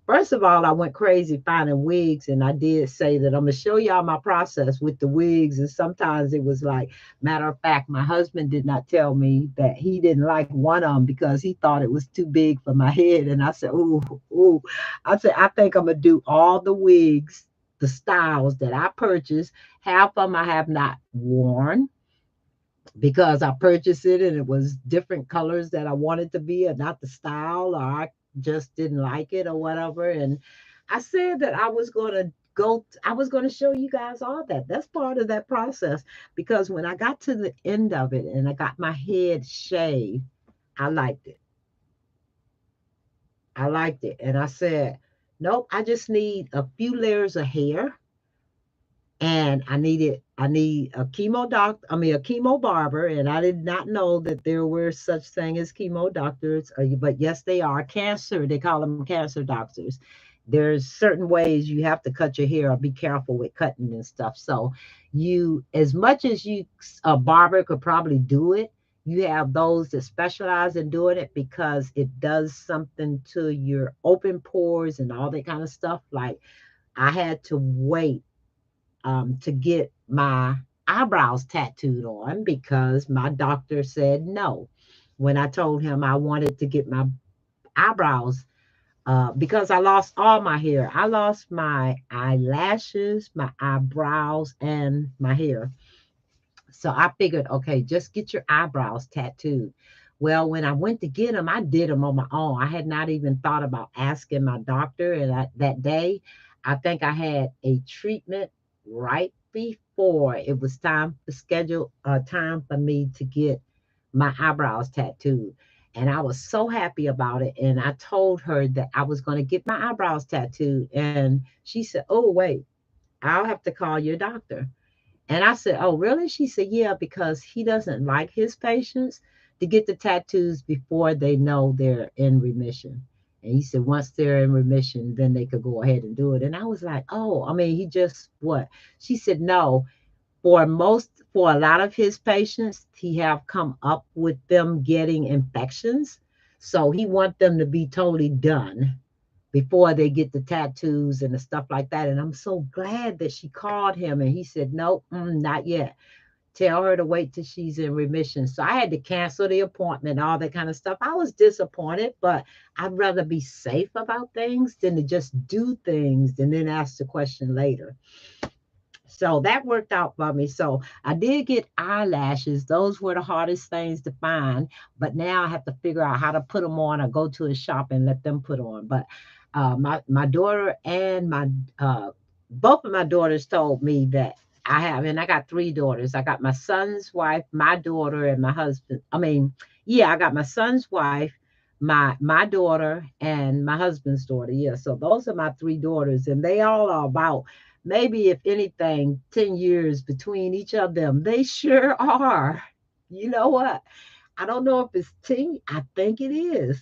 first of all, I went crazy finding wigs, and I did say that I'm gonna show y'all my process with the wigs. And sometimes it was like, matter of fact, my husband did not tell me that he didn't like one of them because he thought it was too big for my head. And I said, ooh, ooh. I said, I think I'm gonna do all the wigs, the styles that I purchased. Half of them I have not worn because I purchased it and it was different colors that I wanted to be, or not the style, or I just didn't like it or whatever. And I said that I was going to show you guys all that. That's part of that process because when I got to the end of it and I got my head shaved, I liked it. I liked it. And I said, nope, I just need a few layers of hair, and I need a a chemo barber, and I did not know that there were such thing as chemo doctors, but yes, they are cancer. They call them cancer doctors. There's certain ways you have to cut your hair or be careful with cutting and stuff. So you, as much as you, a barber could probably do it, you have those that specialize in doing it because it does something to your open pores and all that kind of stuff. Like I had to wait to get my eyebrows tattooed on because my doctor said no. When I told him I wanted to get my eyebrows, because I lost all my hair, I lost my eyelashes, my eyebrows, and my hair. So I figured, okay, just get your eyebrows tattooed. Well, when I went to get them, I did them on my own. I had not even thought about asking my doctor. And that day, I think I had a treatment right before it was time to schedule a time for me to get my eyebrows tattooed. And I was so happy about it. And I told her that I was going to get my eyebrows tattooed. And she said, "Oh, wait, I'll have to call your doctor." And I said, "Oh, really?" She said, "Yeah, because he doesn't like his patients to get the tattoos before they know they're in remission." And he said, once they're in remission, then they could go ahead and do it. And I was like, "Oh, I mean, he just what?" She said, "No, for a lot of his patients, he have come up with them getting infections. So he want them to be totally done before they get the tattoos and the stuff like that." And I'm so glad that she called him and he said, "Nope, not yet. Tell her to wait till she's in remission." So I had to cancel the appointment, all that kind of stuff. I was disappointed, but I'd rather be safe about things than to just do things and then ask the question later. So that worked out for me. So I did get eyelashes. Those were the hardest things to find. But now I have to figure out how to put them on or go to a shop and let them put on. But my daughter and my both of my daughters told me that I have, and I got three daughters. I got my son's wife, my daughter, and my husband. I mean, yeah, I got my son's wife, my daughter, and my husband's daughter. Yeah, so those are my three daughters, and they all are about, maybe if anything, 10 years between each of them. They sure are. You know what? I don't know if it's 10. I think it is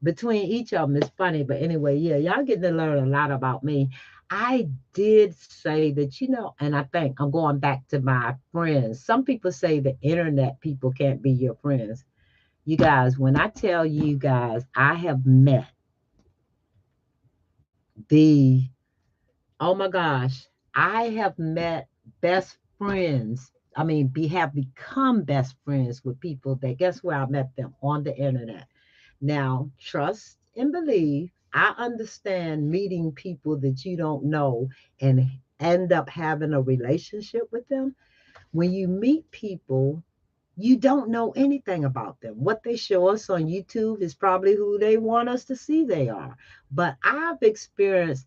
between each of them. It's funny, but anyway, yeah, y'all getting to learn a lot about me. I did say that, and I think I'm going back to my friends. Some people say the internet people can't be your friends. You guys, when I tell you guys, I have met the, oh my gosh, I have met best friends. I mean, have become best friends with people that, guess where I met them? On the internet. Now, trust and believe, I understand meeting people that you don't know and end up having a relationship with them. When you meet people, you don't know anything about them. What they show us on YouTube is probably who they want us to see they are. But I've experienced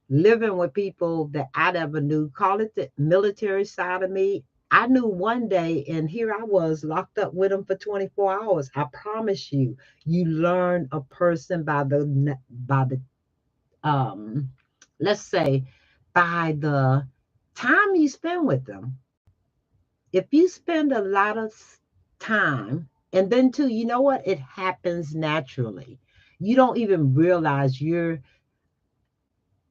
living with people that I never knew. Call it the military side of me. I knew one day, and here I was locked up with them for 24 hours. I promise you, you learn a person by the um, let's say, by the time you spend with them. If you spend a lot of time, and then too, you know what? It happens naturally. You don't even realize you're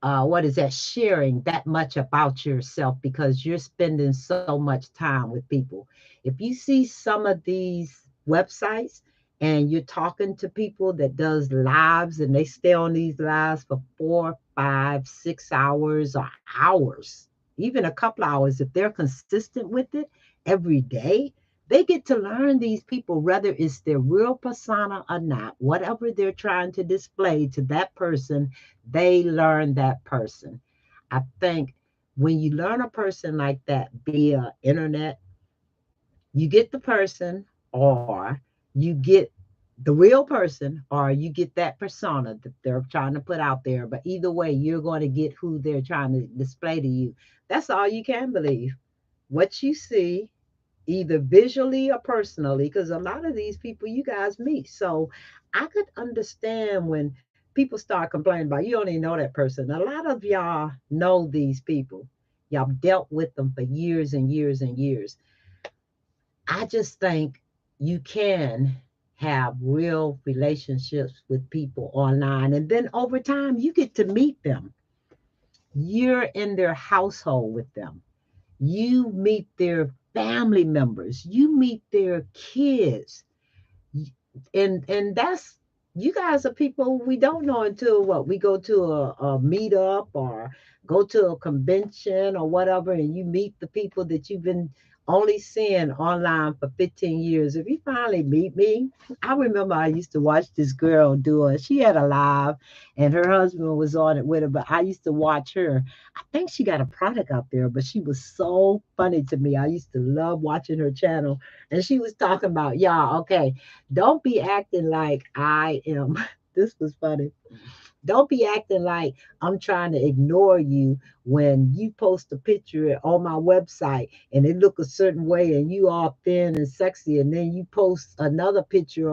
what is that, sharing that much about yourself because you're spending so much time with people. If you see some of these websites and you're talking to people that does lives and they stay on these lives for 4, 5, 6 hours or hours, even a couple hours, if they're consistent with it every day, they get to learn these people, whether it's their real persona or not, whatever they're trying to display to that person, they learn that person. I think when you learn a person like that via internet, you get the person, or you get the real person, or you get that persona that they're trying to put out there. But either way, you're going to get who they're trying to display to you. That's all you can believe. What you see, either visually or personally, because a lot of these people you guys meet. So I could understand when people start complaining about, you don't even know that person. A lot of y'all know these people. Y'all dealt with them for years and years and years. I just think you can have real relationships with people online. And then over time, you get to meet them. You're in their household with them. You meet their family members. You meet their kids. And that's, you guys are people we don't know until what, we go to a meetup or go to a convention or whatever, and you meet the people that you've been only seeing online for 15 years. If you finally meet me, I remember I used to watch this girl do it. She had a live and her husband was on it with her, but I used to watch her. I think she got a product out there, but she was so funny to me. I used to love watching her channel. And she was talking about, y'all, okay, don't be acting like I am. This was funny. Don't be acting like I'm trying to ignore you when you post a picture on my website and it look a certain way and you all thin and sexy, and then you post another picture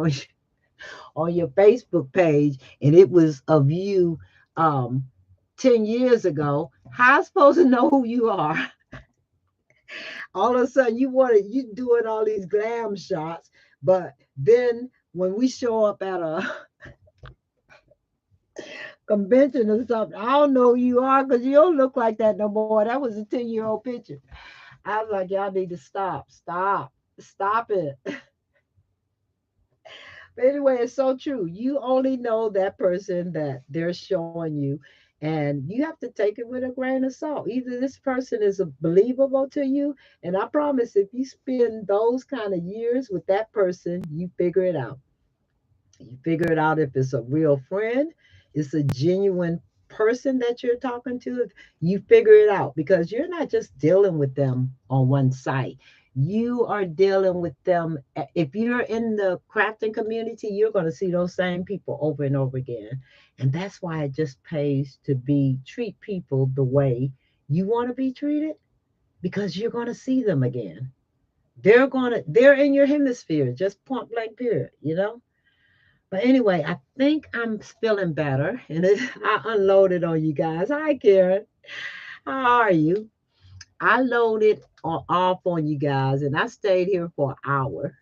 on your Facebook page and it was of you um 10 years ago. How am I supposed to know who you are? All of a sudden you doing all these glam shots, but then when we show up at a convention or something, I don't know who you are because you don't look like that no more. That was a 10-year-old picture. I was like, y'all need to stop it. But anyway, it's so true. You only know that person that they're showing you, and you have to take it with a grain of salt. Either this person is believable to you, and I promise if you spend those kind of years with that person, you figure it out. You figure it out if it's a real friend, it's a genuine person that you're talking to. You figure it out because you're not just dealing with them on one site. You are dealing with them. If you're in the crafting community, you're going to see those same people over and over again. And that's why it just pays to be treat people the way you want to be treated because you're going to see them again. They're in your hemisphere, just point blank period. But anyway, I think I'm feeling better, and I unloaded on you guys. Hi, Karen. How are you? I loaded off on you guys, and I stayed here for an hour.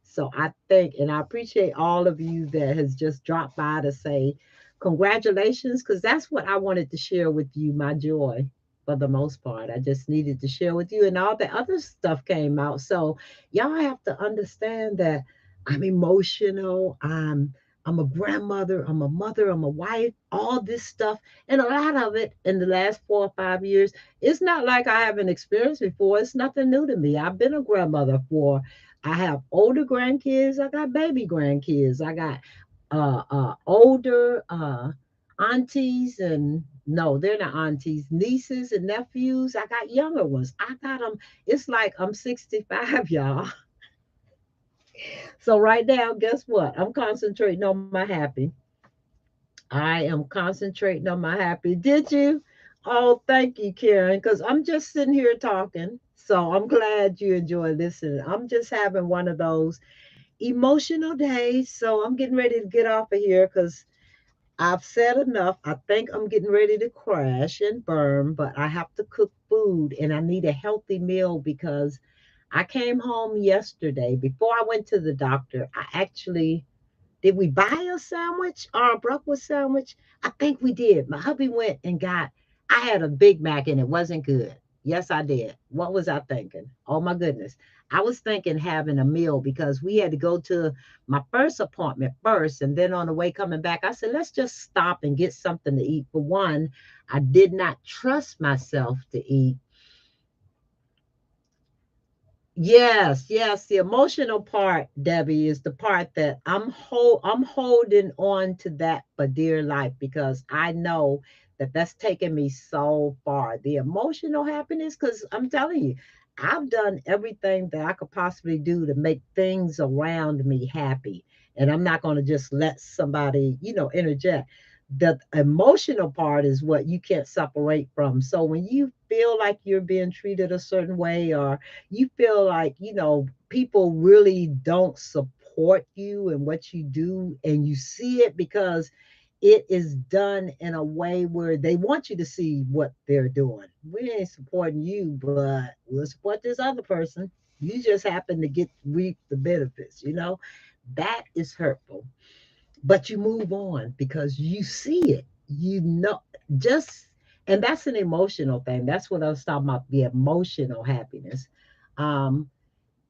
So I think, and I appreciate all of you that has just dropped by to say congratulations, because that's what I wanted to share with you, my joy for the most part. I just needed to share with you, and all the other stuff came out. So y'all have to understand that I'm emotional. I'm a grandmother, I'm a mother, I'm a wife, all this stuff. And a lot of it in the last 4 or 5 years, it's not like I haven't experienced before. It's nothing new to me. I've been a grandmother for I have older grandkids. I got baby grandkids. I got older aunties and no, they're not aunties, nieces and nephews. I got younger ones. I got them. It's like I'm 65, y'all. So right now, guess what? I'm concentrating on my happy. I am concentrating on my happy. Did you? Oh, thank you, Karen, because I'm just sitting here talking. So I'm glad you enjoy listening. I'm just having one of those emotional day. So I'm getting ready to get off of here because I've said enough. I think I'm getting ready to crash and burn, but I have to cook food and I need a healthy meal because I came home yesterday. Before I went to the doctor, I actually did we buy a sandwich or a breakfast sandwich? I think we did. My hubby went and got, I had a Big Mac and it wasn't good. Yes, I did. What was I thinking? Oh my goodness. I was thinking having a meal because we had to go to my first appointment first. And then on the way coming back, I said, let's just stop and get something to eat. For one, I did not trust myself to eat. Yes, yes. The emotional part, Debbie, is the part that I'm holding on to that for dear life because I know that that's taken me so far. The emotional happiness, because I'm telling you, I've done everything that I could possibly do to make things around me happy. And I'm not going to just let somebody, interject. The emotional part is what you can't separate from. So when you feel like you're being treated a certain way or you feel like people really don't support you and what you do and you see it because it is done in a way where they want you to see what they're doing. We ain't supporting you, but we'll support this other person. You just happen to get reap the benefits. That is hurtful, but you move on because you see it, just and that's an emotional thing. That's what I was talking about, the emotional happiness. um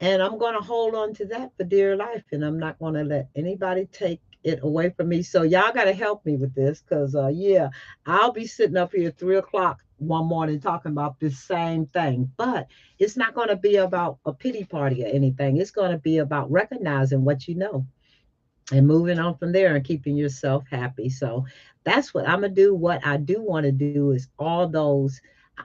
and I'm going to hold on to that for dear life, and I'm not going to let anybody take it away from me. So y'all got to help me with this because yeah, I'll be sitting up here 3 o'clock one morning talking about this same thing, but it's not going to be about a pity party or anything. It's going to be about recognizing what you know and moving on from there and keeping yourself happy. So that's what I'm gonna do. What I do want to do is all those.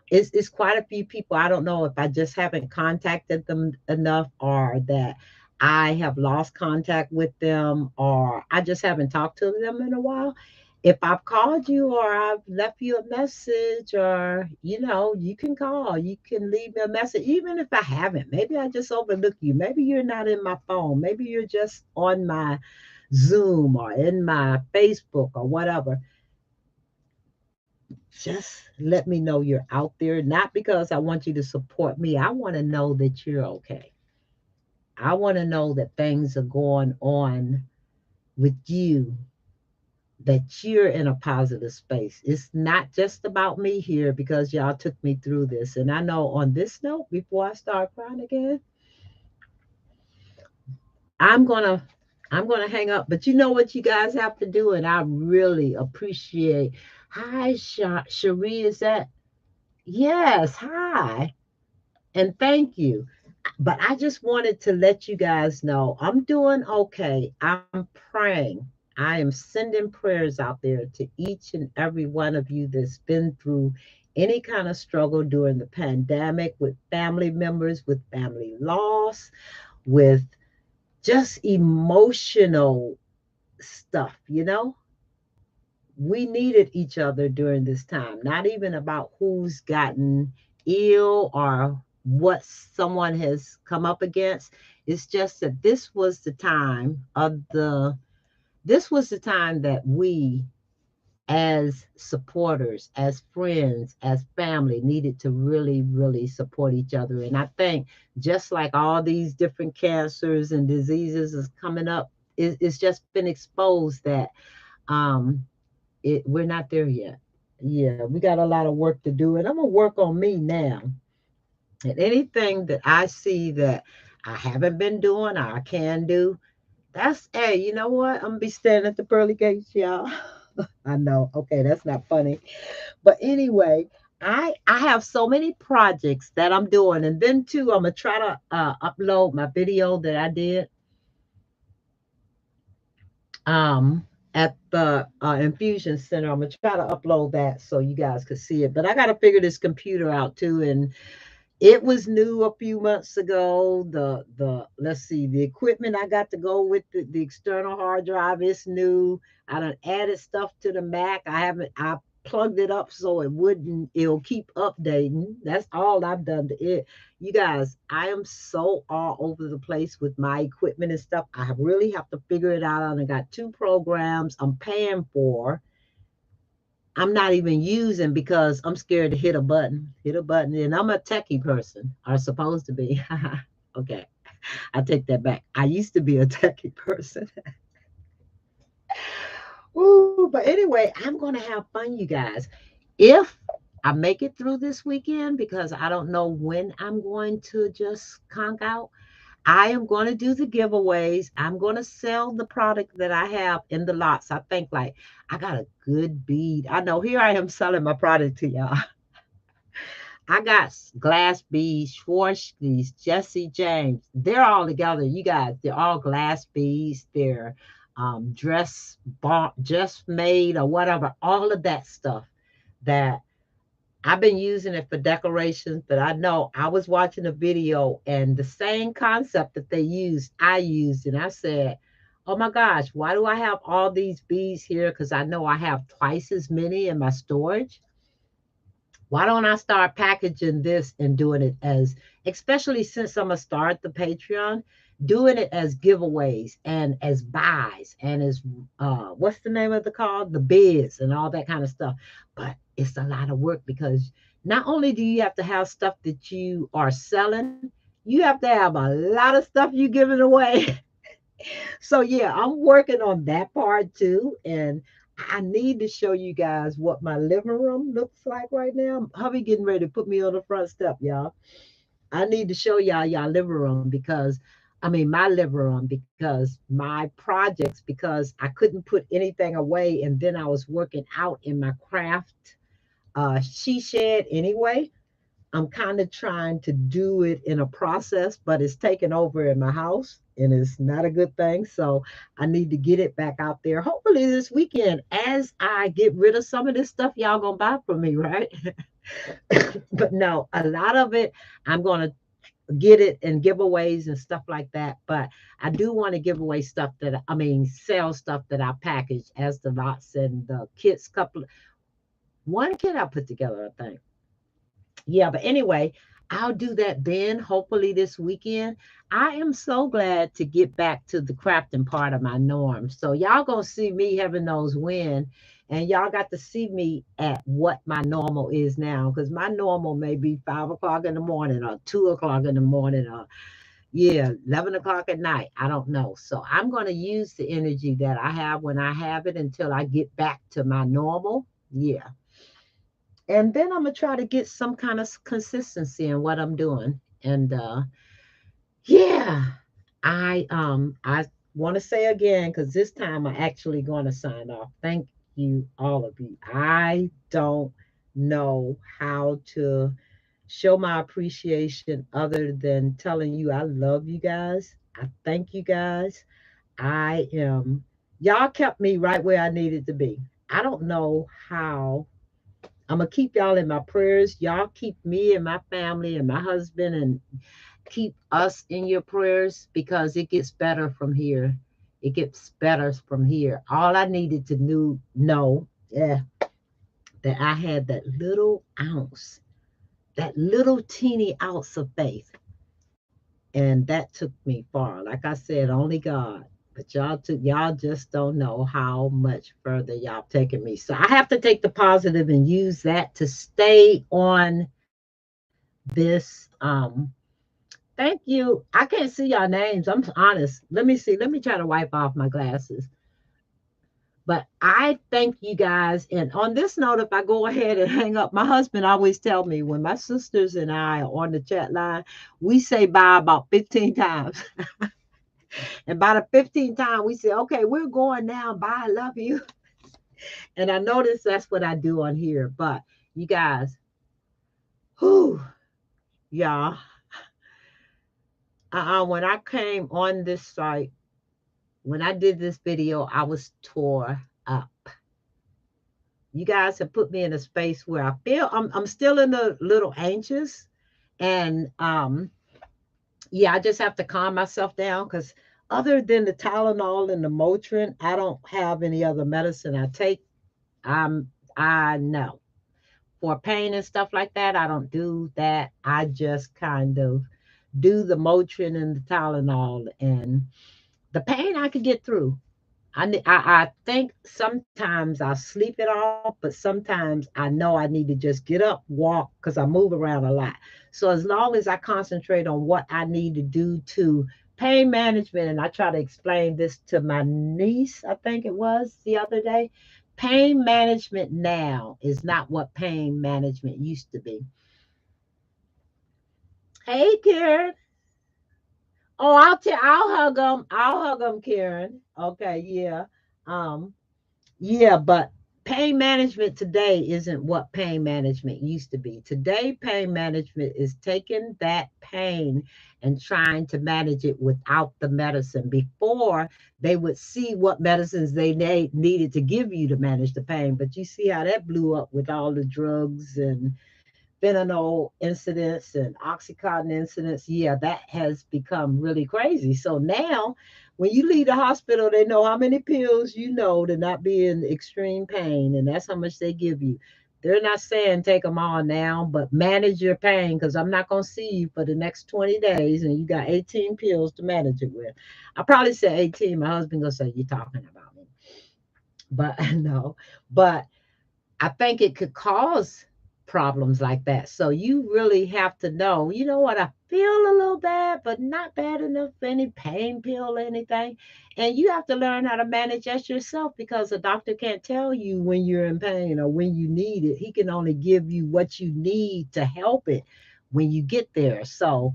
It's quite a few people. I don't know if I just haven't contacted them enough, or that I have lost contact with them, or I just haven't talked to them in a while. If I've called you or I've left you a message, or you can call, you can leave me a message. Even if I haven't, maybe I just overlook you. Maybe you're not in my phone. Maybe you're just on my Zoom or in my Facebook or whatever. Just let me know you're out there. Not because I want you to support me. I want to know that you're okay. I want to know that things are going on with you, that you're in a positive space. It's not just about me here because y'all took me through this. And I know on this note, before I start crying again, I'm gonna I'm gonna hang up. But you know what you guys have to do, and I really appreciate. Hi, Cherie, is that? Yes, hi, and thank you. But I just wanted to let you guys know I'm doing okay. I'm praying. I am sending prayers out there to each and every one of you that's been through any kind of struggle during the pandemic, with family members, with family loss, with just emotional stuff. We needed each other during this time, not even about who's gotten ill or what someone has come up against. It's just that this was the time that we, as supporters, as friends, as family, needed to really, really support each other. And I think just like all these different cancers and diseases is coming up, it's just been exposed that um, we're not there yet. Yeah, we got a lot of work to do, and I'm gonna work on me now. And anything that I see that I haven't been doing or I can do, hey, you know what? I'm gonna be standing at the pearly gates, y'all. I know. Okay, that's not funny. But anyway, I have so many projects that I'm doing, and then too, I'm gonna try to upload my video that I did um at the infusion center. I'm gonna try to upload that so you guys could see it. But I gotta figure this computer out too, and it was new a few months ago. The let's see, the equipment I got to go with the external hard drive is new. I done added stuff to the Mac. I plugged it up so it'll keep updating. That's all I've done to it. You guys, I am so all over the place with my equipment and stuff. I really have to figure it out. I got two programs I'm paying for. I'm not even using because I'm scared to hit a button, and I'm a techie person, or supposed to be. Okay, I take that back. I used to be a techie person. Ooh, but anyway, I'm gonna have fun, you guys. If I make it through this weekend, because I don't know when I'm going to just conk out. I am going to do the giveaways. I'm going to sell the product that I have in the lots. I think like I got a good bead. I know here I am selling my product to y'all. I got glass beads, Swarovskis, Jesse James. They're all together. You guys, they're all glass beads. They're dress bought, just made or whatever. All of that stuff that I've been using it for decorations, but I know I was watching a video and the same concept that they used, I used. And I said, oh my gosh, why do I have all these beads here? Because I know I have twice as many in my storage. Why don't I start packaging this and doing it as, especially since I'm going to start the Patreon, doing it as giveaways and as buys and as, what's the name of the call? The bids and all that kind of stuff. But it's a lot of work because not only do you have to have stuff that you are selling, you have to have a lot of stuff you giving away. So yeah, I'm working on that part too. And I need to show you guys what my living room looks like right now. Hubby getting ready to put me on the front step, y'all. I need to show y'all living room because my living room, because my projects, because I couldn't put anything away, and then I was working out in my craft she shed anyway. I'm kind of trying to do it in a process, but it's taken over in my house and it's not a good thing. So I need to get it back out there. Hopefully this weekend, as I get rid of some of this stuff, y'all gonna buy from me, right? But no, a lot of it I'm gonna get it in giveaways and stuff like that. But I do want to give away stuff that I mean sell stuff that I package as the lots and the kits. Couple one kit I put together, I think. Yeah, but anyway, I'll do that then, hopefully this weekend. I am so glad to get back to the crafting part of my norm. So y'all gonna see me, heaven knows when, and y'all got to see me at what my normal is now, because my normal may be 5 o'clock in the morning or 2 o'clock in the morning or yeah, 11 o'clock at night. I don't know. So I'm gonna use the energy that I have when I have it until I get back to my normal. Yeah, and then I'm gonna try to get some kind of consistency in what I'm doing. And yeah, I want to say again because this time I'm actually going to sign off. Thank you, all of you. I don't know how to show my appreciation other than telling you I love you guys. I thank you guys. I am. Y'all kept me right where I needed to be. I don't know how I'm gonna keep y'all in my prayers. Y'all keep me and my family and my husband and keep us in your prayers because it gets better from here. It gets better from here. All I needed to know, yeah, that I had that little ounce, that little teeny ounce of faith, and that took me far. Like I said, only God. But y'all just don't know how much further y'all taking me. So I have to take the positive and use that to stay on this. Thank you. I can't see y'all names. I'm honest. Let me see. Let me try to wipe off my glasses. But I thank you guys. And on this note, if I go ahead and hang up, my husband always tell me when my sisters and I are on the chat line, we say bye about 15 times. And by the 15th time, we say, okay, we're going now. Bye. I love you. And I notice that's what I do on here. But you guys, whew, y'all, when I came on this site, when I did this video, I was tore up. You guys have put me in a space where I feel I'm still in a little anxious. And yeah, I just have to calm myself down because other than the Tylenol and the Motrin, I don't have any other medicine I take. I know for pain and stuff like that, I don't do that. I just kind of do the Motrin and the Tylenol, and the pain I could get through. I think sometimes I sleep it off, but sometimes I know I need to just get up, walk, because I move around a lot. So as long as I concentrate on what I need to do to pain management, and I try to explain this to my niece, I think it was the other day, pain management now is not what pain management used to be. Hey, Karen. Oh, I'll hug them. I'll hug them, Karen. Okay, yeah. Um, Yeah, but pain management today isn't what pain management used to be. Today, pain management is taking that pain and trying to manage it without the medicine. Before, they would see what medicines they needed to give you to manage the pain. But you see how that blew up with all the drugs and fentanyl incidents and oxycontin incidents. Yeah, that has become really crazy. So now when you leave the hospital, they know how many pills you know to not be in extreme pain, and that's how much they give you. They're not saying take them all now, but manage your pain because I'm not going to see you for the next 20 days and you got 18 pills to manage it with. I probably said 18. My husband going to say, you're talking about me. But no, but I think it could cause problems like that. So you really have to know, you know what, I feel a little bad, but not bad enough for any pain pill or anything. And you have to learn how to manage that yourself because a doctor can't tell you when you're in pain or when you need it. He can only give you what you need to help it when you get there. So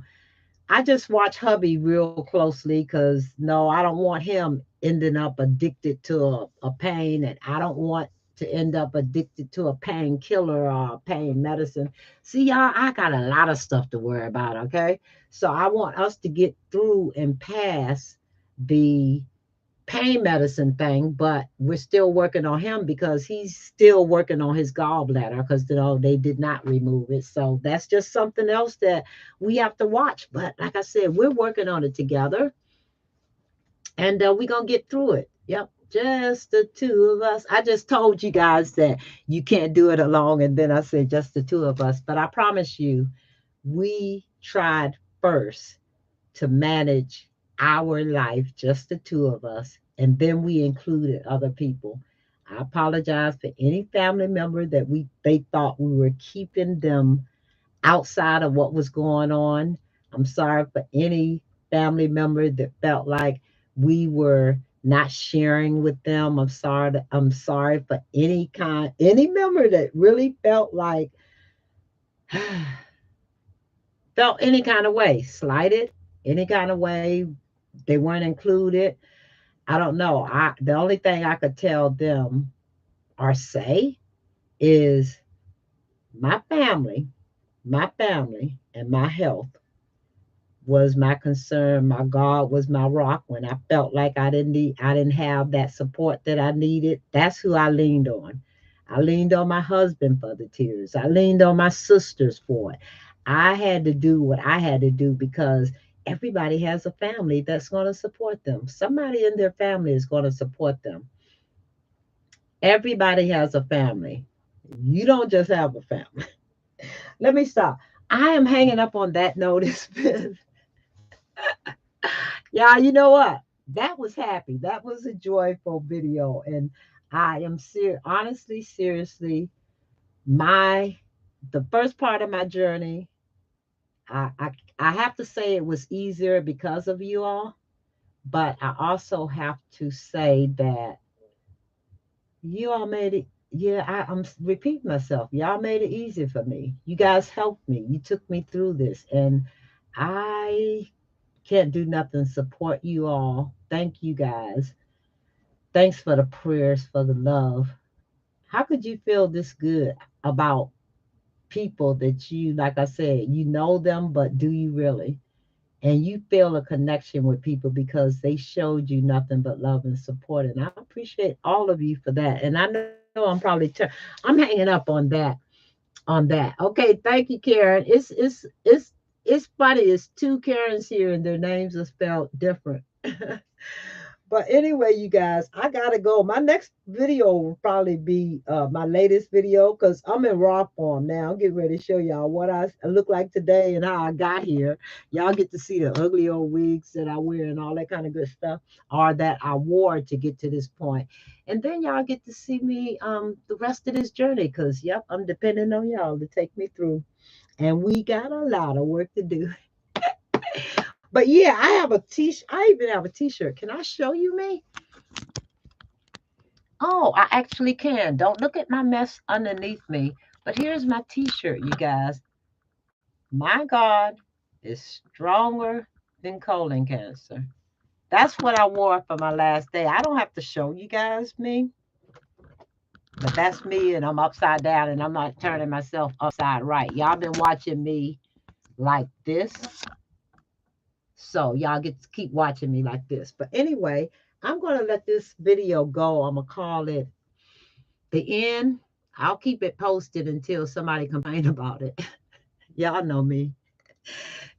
I just watch hubby real closely because no, I don't want him ending up addicted to a pain, and I don't want to end up addicted to a painkiller or pain medicine. See, y'all, I got a lot of stuff to worry about, okay? So I want us to get through and pass the pain medicine thing, but we're still working on him because he's still working on his gallbladder because they did not remove it. So that's just something else that we have to watch. But like I said, we're working on it together, and we're gonna get through it. Yep, just the two of us. I just told you guys that you can't do it alone, and then I said just the two of us. But I promise you, we tried first to manage our life, just the two of us, and then we included other people. I apologize for any family member that they thought we were keeping them outside of what was going on. I'm sorry for any family member that felt like we were not sharing with them. I'm sorry for any member that really felt like felt any kind of way, slighted, any kind of way, they weren't included. I don't know. The only thing I could tell them or say is my family, my family and my health was my concern. My God was my rock when I felt like I didn't have that support that I needed. That's who I leaned on. I leaned on my husband for the tears. I leaned on my sisters for it. I had to do what I had to do because everybody has a family that's going to support them. Somebody in their family is going to support them. Everybody has a family. You don't just have a family. Let me stop. I am hanging up on that notice. Yeah, you know what? That was happy. That was a joyful video. And I am honestly, seriously, my the first part of my journey, I, I I have to say it was easier because of you all, but I also have to say that you all made it. Yeah, I'm repeating myself. Y'all made it easy for me. You guys helped me. You took me through this, and I can't do nothing. Support you all. Thank you guys. Thanks for the prayers, for the love. How could you feel this good about people that you, like I said, you know them, but do you really? And you feel a connection with people because they showed you nothing but love and support. And I appreciate all of you for that. And I know I'm hanging up on that. Okay, thank you, Karen. It's funny. It's two Karens here, and their names are spelled different. But anyway, you guys, I gotta go. My next video will probably be my latest video because I'm in raw form now. I'm getting ready to show y'all what I look like today and how I got here. Y'all get to see the ugly old wigs that I wear and all that kind of good stuff, or that I wore to get to this point. And then y'all get to see me the rest of this journey because yep, I'm depending on y'all to take me through. And we got a lot of work to do. But yeah, I have a t-shirt. I even have a t-shirt. Can I show you me? Oh, I actually can. Don't look at my mess underneath me. But here's my t-shirt, you guys. My God is stronger than colon cancer. That's what I wore for my last day. I don't have to show you guys me, but that's me, and I'm upside down, and I'm not turning myself upside right. Y'all been watching me like this, so y'all get to keep watching me like this. But anyway, I'm gonna let this video go. I'm gonna call it the end. I'll keep it posted until somebody complain about it. Y'all know me.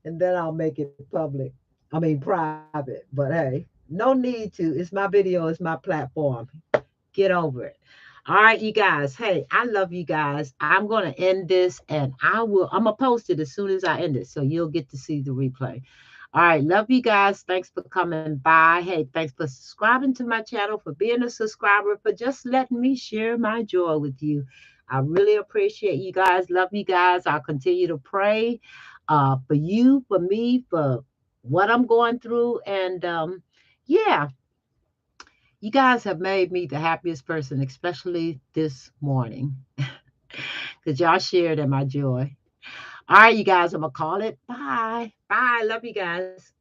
And then I'll make it public. I mean private. But hey, no need to. It's my video, it's my platform. Get over it. All right, you guys. Hey, I love you guys. I'm gonna end this and I'm gonna post it as soon as I end it. So you'll get to see the replay. All right, love you guys. Thanks for coming by. Hey, thanks for subscribing to my channel, for being a subscriber, for just letting me share my joy with you. I really appreciate you guys. Love you guys. I'll continue to pray for you, for me, for what I'm going through. And yeah, you guys have made me the happiest person, especially this morning, because y'all shared in my joy. All right, you guys, I'm going to call it. Bye. Bye. Love you guys.